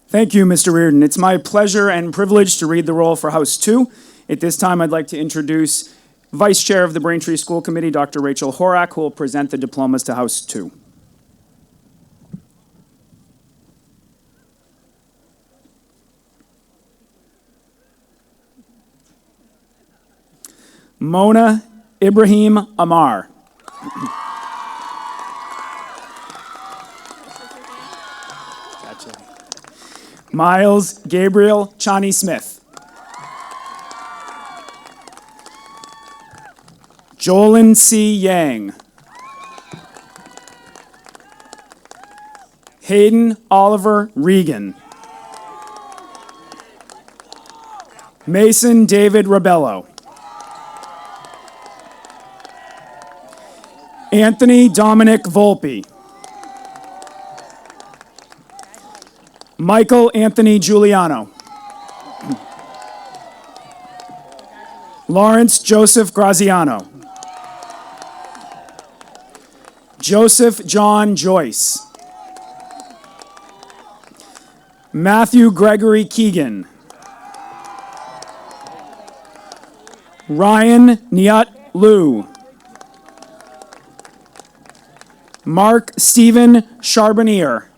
Thank you, Mr. Reardon. It's my pleasure and privilege to read the roll for House 2. At this time, I'd like to introduce Vice Chair of the Braintree School Committee, Dr. Rachel Horak, who will present the diplomas to House 2. Mona Ibrahim Amar. Miles Gabriel Chani Smith. Jolyn C. Yang. Hayden Oliver Regan. Mason David Rabello. Anthony Dominic Volpe. Michael Anthony Giuliano. Lawrence Joseph Graziano. Joseph John Joyce. Matthew Gregory Keegan. Ryan Nyat Liu. Mark Stephen Charbonnier.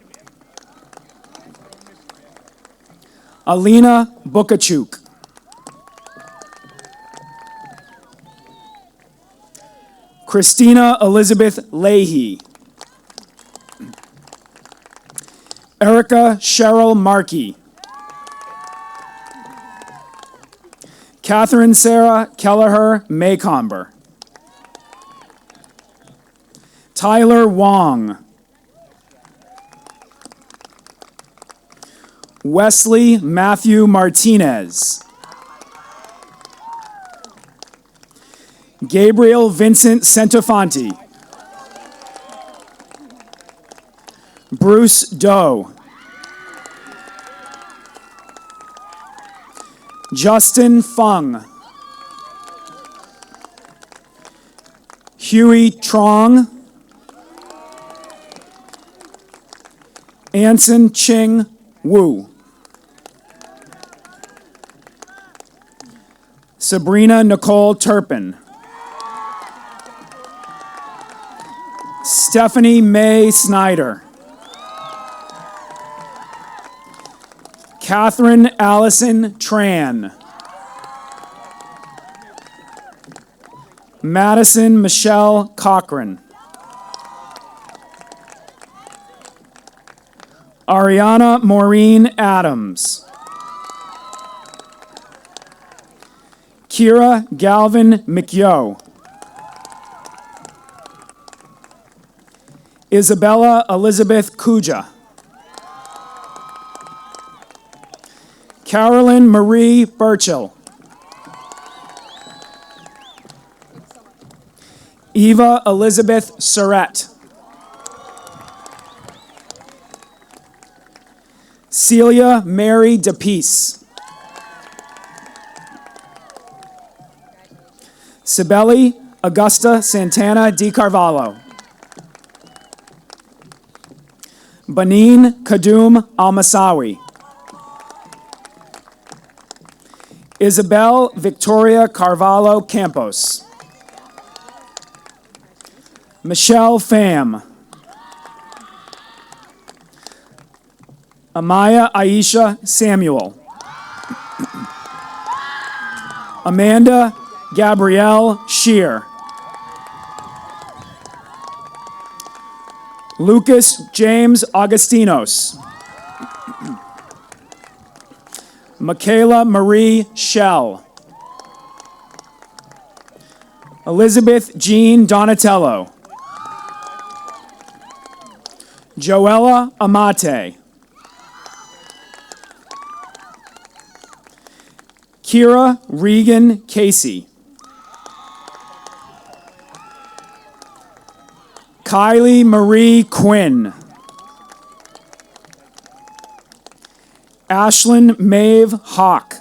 Alina Bukachuk. Christina Elizabeth Leahy. Erica Cheryl Markey. Catherine Sarah Kelleher Maycomber. Tyler Wong. Wesley Matthew Martinez. Gabriel Vincent Centofanti. Bruce Doe. Justin Fung. Huey Trong. Anson Ching Wu. Sabrina Nicole Turpin. Stephanie Mae Snyder. Catherine Allison Tran. Madison Michelle Cochran. Ariana Maureen Adams. Kira Galvin McYo. Isabella Elizabeth Kuja. Carolyn Marie Burchill. Eva Elizabeth Surratt. Celia Mary DePeace. Sibeli Augusta Santana Di Carvalho. Banin Kadum Almasawi. Isabel Victoria Carvalho Campos. Michelle Pham. Amaya Aisha Samuel. Amanda Gabrielle Shear. Lucas James Augustinos. Michaela Marie Shell. Elizabeth Jean Donatello. Joella Amate. Kira Regan Casey. Kylie Marie Quinn. Ashlyn Maeve Hawk.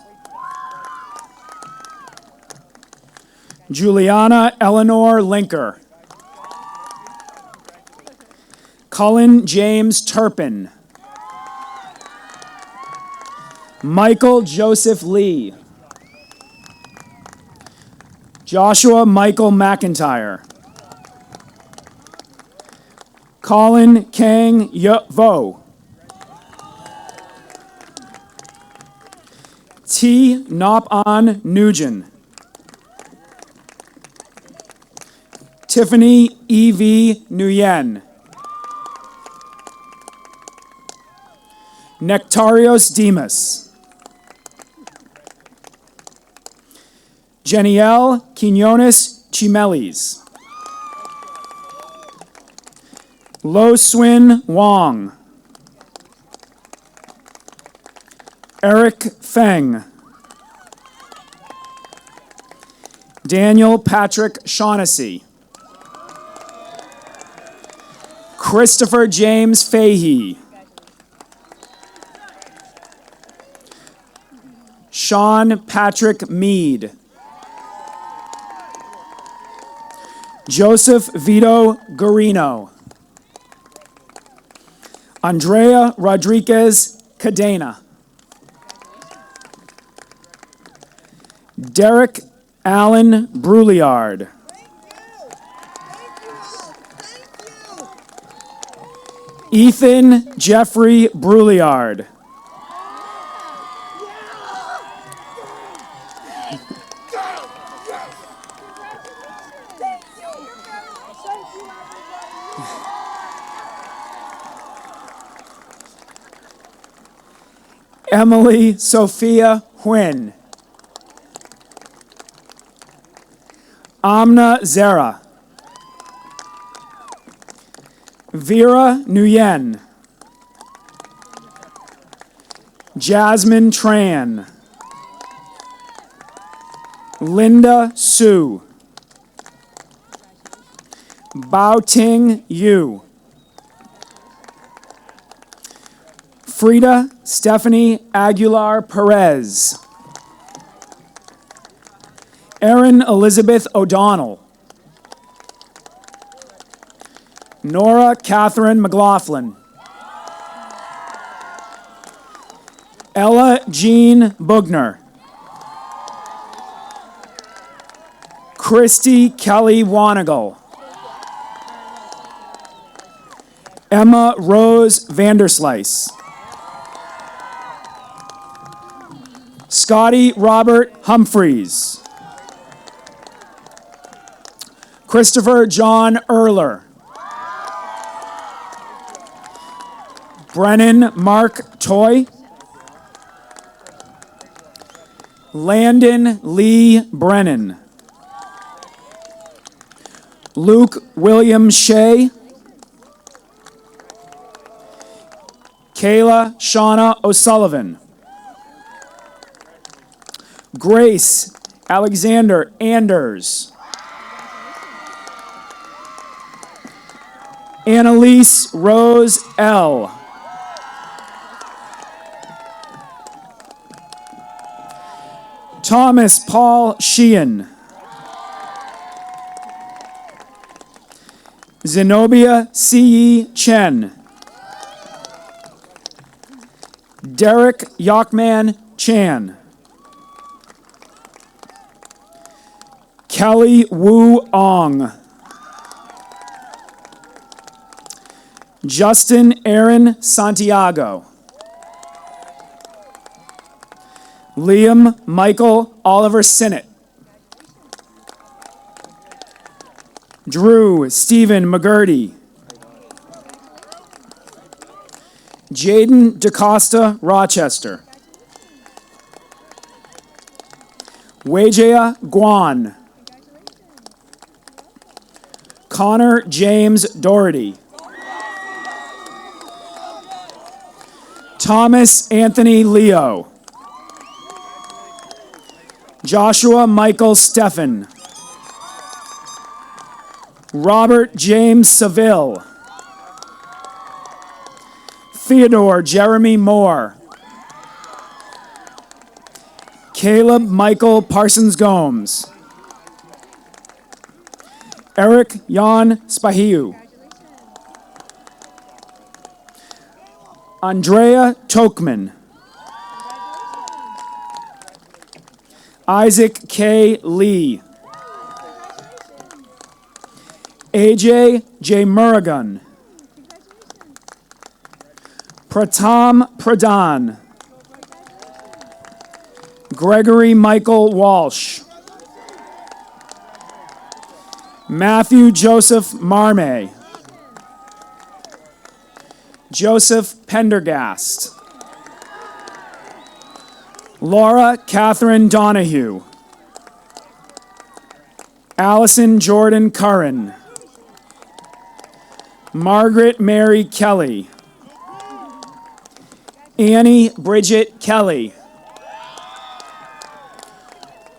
Juliana Eleanor Linker. Cullen James Turpin. Michael Joseph Lee. Joshua Michael McIntyre. Colin Kang Vo. T. Nop-An Nugent. Tiffany E.V. Nguyen. Nectarios Demas. Jeniel Quinones Chimelis. Lo Swin Wong. Eric Feng. Daniel Patrick Shaughnessy. Christopher James Fahey. Sean Patrick Mead. Joseph Vito Garino. Andrea Rodriguez Cadena. Derek Allen Brouillard. Ethan Jeffrey Brouillard. Emily Sophia Huynh. Amna Zera. Vera Nguyen. Jasmine Tran. Linda Sue. Bao-Ting Yu. Frida Stephanie Aguilar Perez. Erin Elizabeth O'Donnell. Nora Catherine McLaughlin. Ella Jean Bugner. Christy Kelly Wanagle. Emma Rose Vanderslice. Scotty Robert Humphreys. Christopher John Erler. Brennan Mark Toy. Landon Lee Brennan. Luke William Shea. Kayla Shauna O'Sullivan. Grace Alexander Anders. Annalise Rose L. Thomas Paul Sheehan. Zenobia C.E. Chen. Derek Yachman Chan. Kelly Wu Ong. Justin Aaron Santiago. Liam Michael Oliver Sinnott. Drew Stephen McGurdy. Jaden DaCosta Rochester. Wejea Guan. Connor James Doherty. Thomas Anthony Leo. Joshua Michael Steffen. Robert James Seville. Theodore Jeremy Moore. Caleb Michael Parsons Gomes. Eric Jan Spahiu. Andrea Tokman. Isaac K. Lee. AJ J. Murragun. Pratam Pradhan. Gregory Michael Walsh. Matthew Joseph Marme. Joseph Pendergast. Laura Catherine Donahue. Allison Jordan Curran. Margaret Mary Kelly. Annie Bridget Kelly.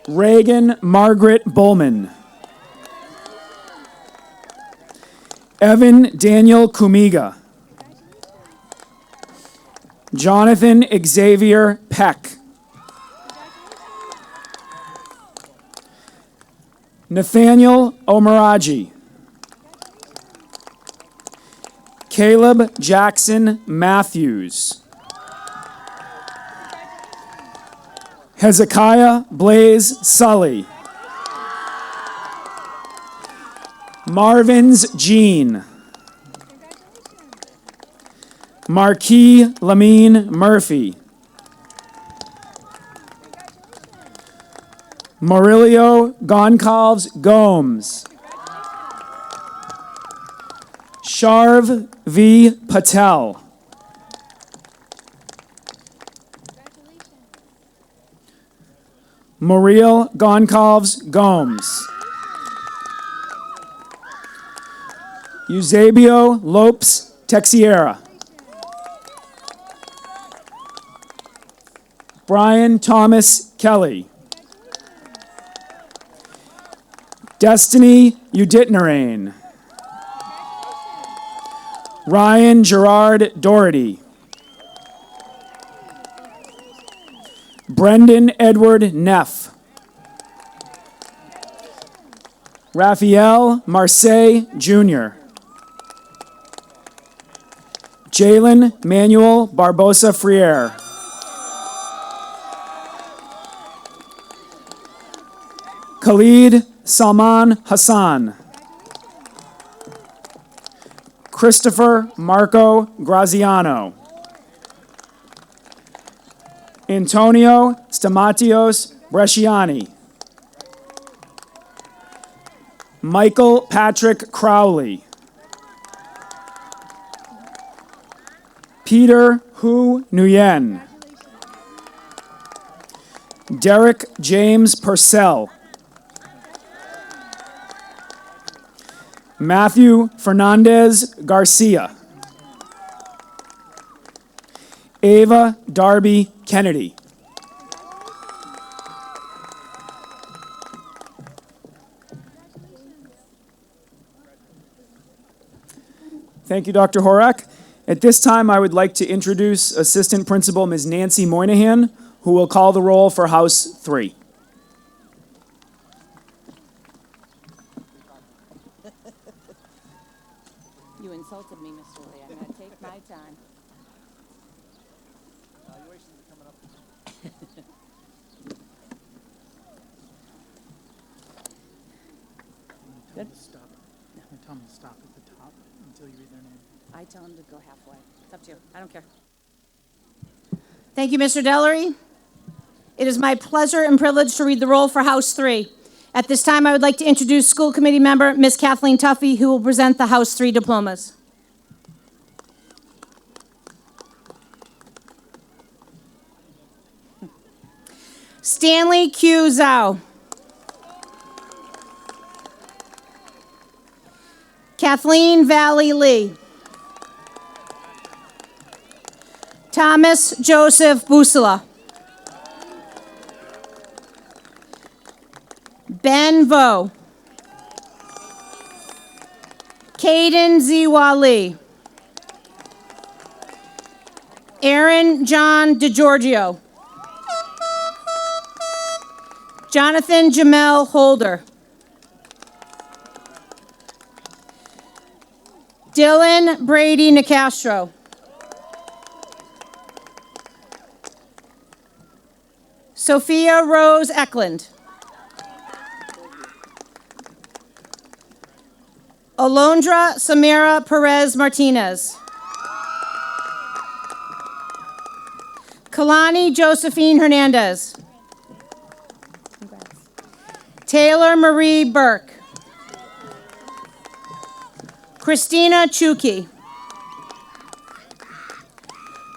Reagan Margaret Bullman. Evan Daniel Kumiga. Jonathan Xavier Peck. Nathaniel Omaraji. Caleb Jackson Matthews. Hezekiah Blaze Sully. Marvin's Jean. Marquis Lamine Murphy. Murillo Goncalves Gomes. Sharv V. Patel. Muriel Goncalves Gomes. Eusebio Lopes Texiera. Brian Thomas Kelly. Destiny Uditnarain. Ryan Gerard Doherty. Brendan Edward Neff. Raphael Marseille Jr. Jalen Manuel Barbosa Friere. Khalid Salman Hassan. Christopher Marco Graziano. Antonio Stamatios Bresciani. Michael Patrick Crowley. Peter Hu Nguyen. Derek James Purcell. Matthew Fernandez Garcia. Ava Darby Kennedy. Thank you, Dr. Horak. At this time, I would like to introduce Assistant Principal Ms. Nancy Moynihan, who will call the roll for House 3. You insulted me, Mr. Lee. I'm going to take my time. Evaluations are coming up. Good. Stop. Tell them to stop at the top until you read their name. I tell him to go halfway. It's up to you. I don't care. Thank you, Mr. Dellery. It is my pleasure and privilege to read the roll for House 3. At this time, I would like to introduce School Committee Member Ms. Kathleen Tuffy, who will present the House 3 diplomas. Stanley Q. Zhao. Kathleen Valley Lee. Thomas Joseph Busala. Ben Vo. Caden Ziwa Lee. Aaron John DeGiorgio. Jonathan Jamel Holder. Dylan Brady Nicastro. Sophia Rose Eklund. Alondra Samira Perez Martinez. Kalani Josephine Hernandez. Congrats. Taylor Marie Burke. Christina Chuki.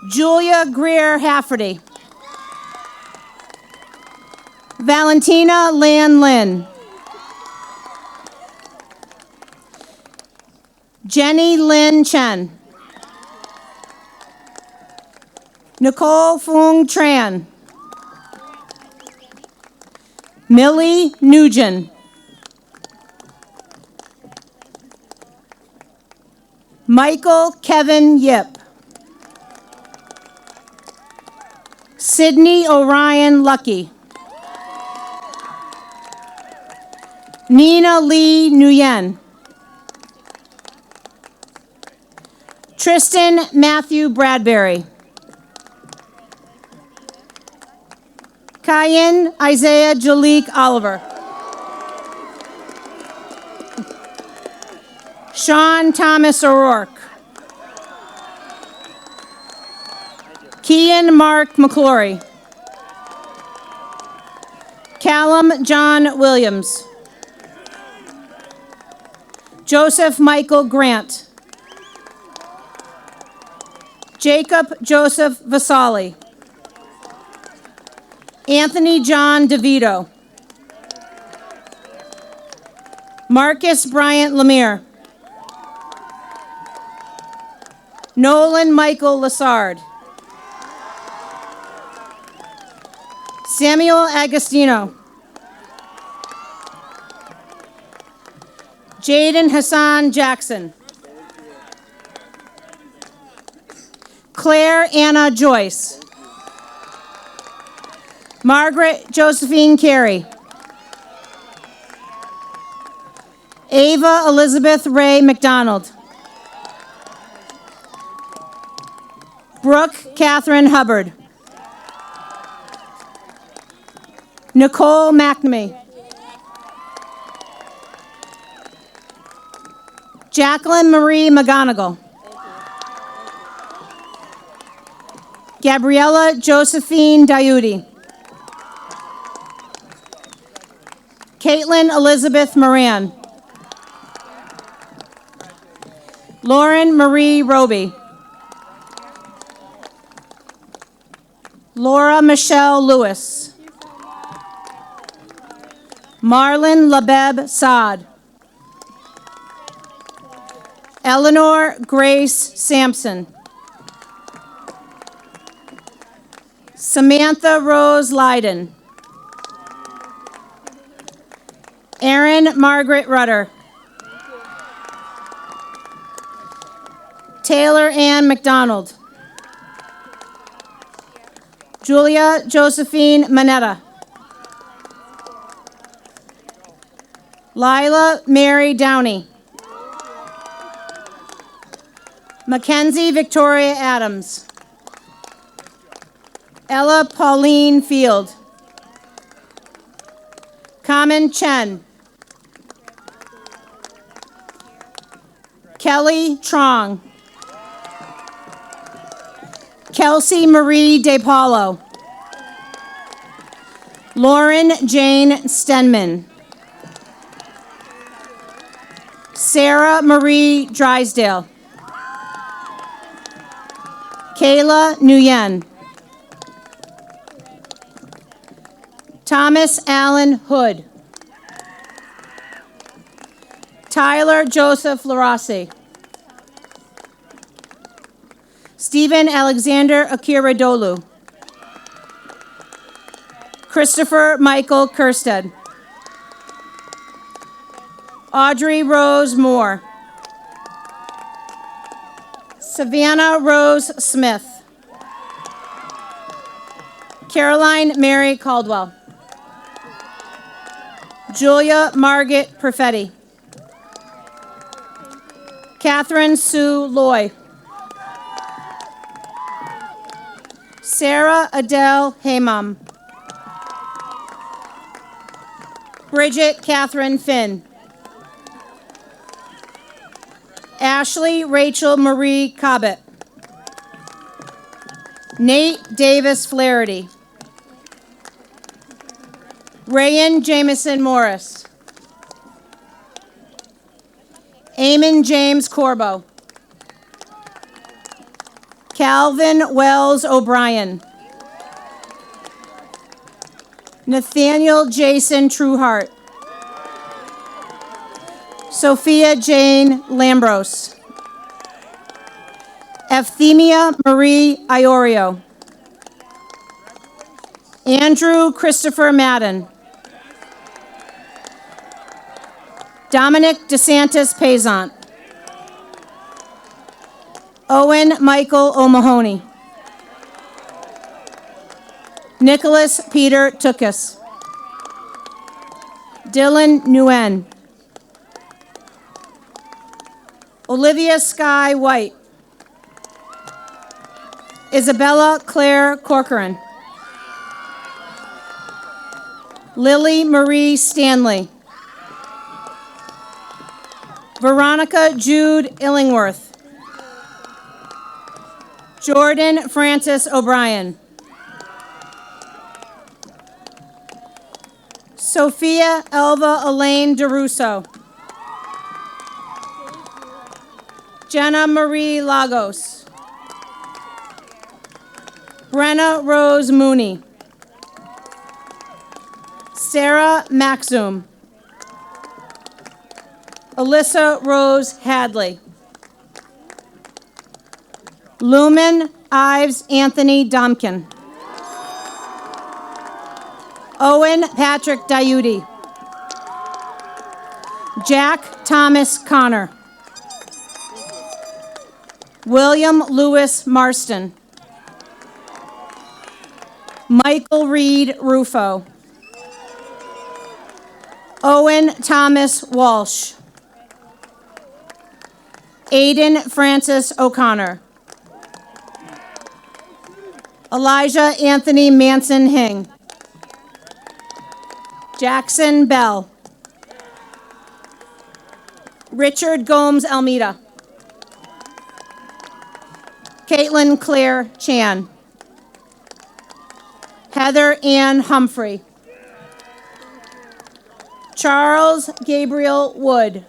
Julia Greer Hafferty. Valentina Lan Lin. Jenny Lin Chen. Nicole Fung Tran. Millie Nugent. Michael Kevin Yip. Sydney Orion Lucky. Nina Lee Nguyen. Tristan Matthew Bradbury. Kyan Isaiah Jalik Oliver. Sean Thomas O'Rourke. Kian Mark McClory. Callum John Williams. Joseph Michael Grant. Jacob Joseph Vasali. Anthony John DeVito. Marcus Bryant Lemire. Nolan Michael Lassard. Samuel Agostino. Jaden Hassan Jackson. Claire Anna Joyce. Margaret Josephine Carey. Ava Elizabeth Ray McDonald. Brooke Catherine Hubbard. Nicole McNamee. Jacqueline Marie McGonigal. Gabriella Josephine Diuti. Caitlin Elizabeth Moran. Lauren Marie Roby. Laura Michelle Lewis. Marlon Labeb Saad. Eleanor Grace Sampson. Samantha Rose Leiden. Erin Margaret Rudder. Taylor Ann McDonald. Julia Josephine Manetta. Lila Mary Downey. Mackenzie Victoria Adams. Ella Pauline Field. Kamen Chen. Kelly Trong. Kelsey Marie DePaulo. Lauren Jane Stenman. Sarah Marie Drysdale. Kayla Nguyen. Thomas Allen Hood. Tyler Joseph Larossi. Stephen Alexander Akiradolu. Christopher Michael Kirsted. Audrey Rose Moore. Savannah Rose Smith. Caroline Mary Caldwell. Julia Margaret Perfetti. Catherine Sue Loy. Sarah Adele Haymam. Bridget Catherine Finn. Ashley Rachel Marie Cobbett. Nate Davis Flaherty. Rayan Jameson Morris. Eamon James Corbo. Calvin Wells O'Brien. Nathaniel Jason Trueheart. Sophia Jane Lambros. Euphemia Marie Iorio. Andrew Christopher Madden. Dominic DeSantis Payzant. Owen Michael O'Mahony. Nicholas Peter Tookus. Dylan Nguyen. Olivia Sky White. Isabella Claire Corcoran. Lily Marie Stanley. Veronica Jude Illingworth. Jordan Francis O'Brien. Sophia Elva Elaine DeRusso. Jenna Marie Lagos. Brenna Rose Mooney. Sarah Maxum. Alyssa Rose Hadley. Lumen Ives Anthony Domkin. Owen Patrick Diuti. Jack Thomas Connor. William Lewis Marston. Michael Reed Rufo. Owen Thomas Walsh. Aiden Francis O'Connor. Elijah Anthony Manson Hing. Jackson Bell. Richard Gomes Almeida. Caitlin Claire Chan. Heather Ann Humphrey. Charles Gabriel Wood.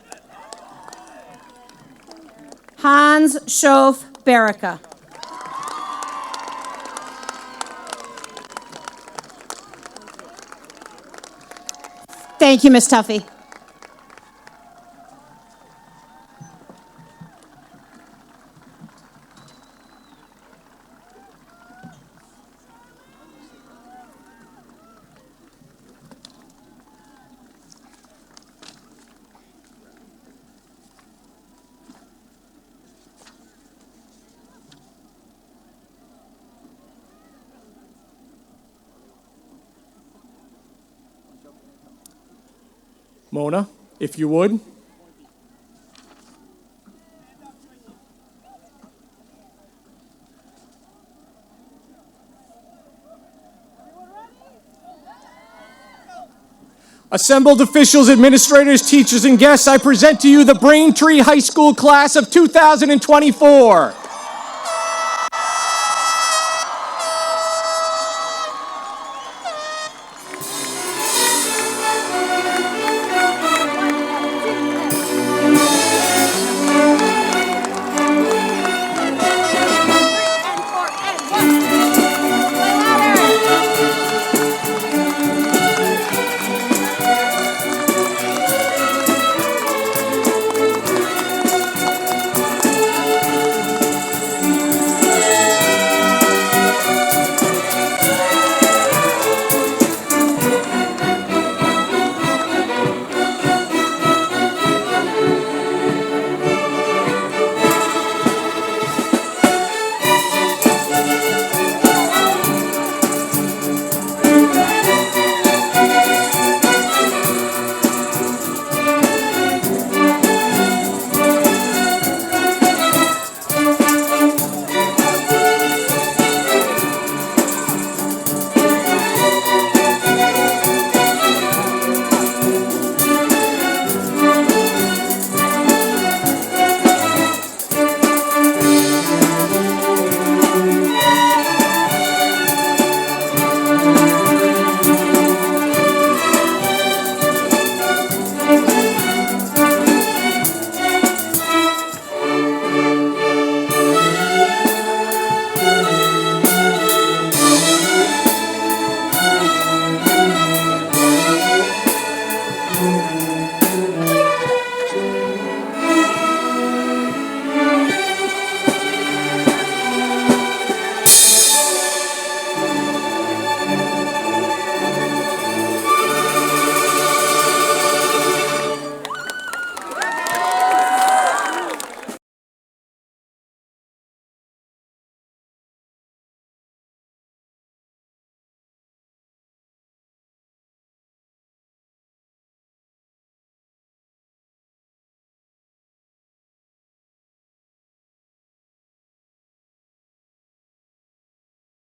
Hans Schoaf Baraka. Thank you, Ms. Tuffy. Mona, if you would. Assembled officials, administrators, teachers, and guests, I present to you the Braintree High School class of 2024.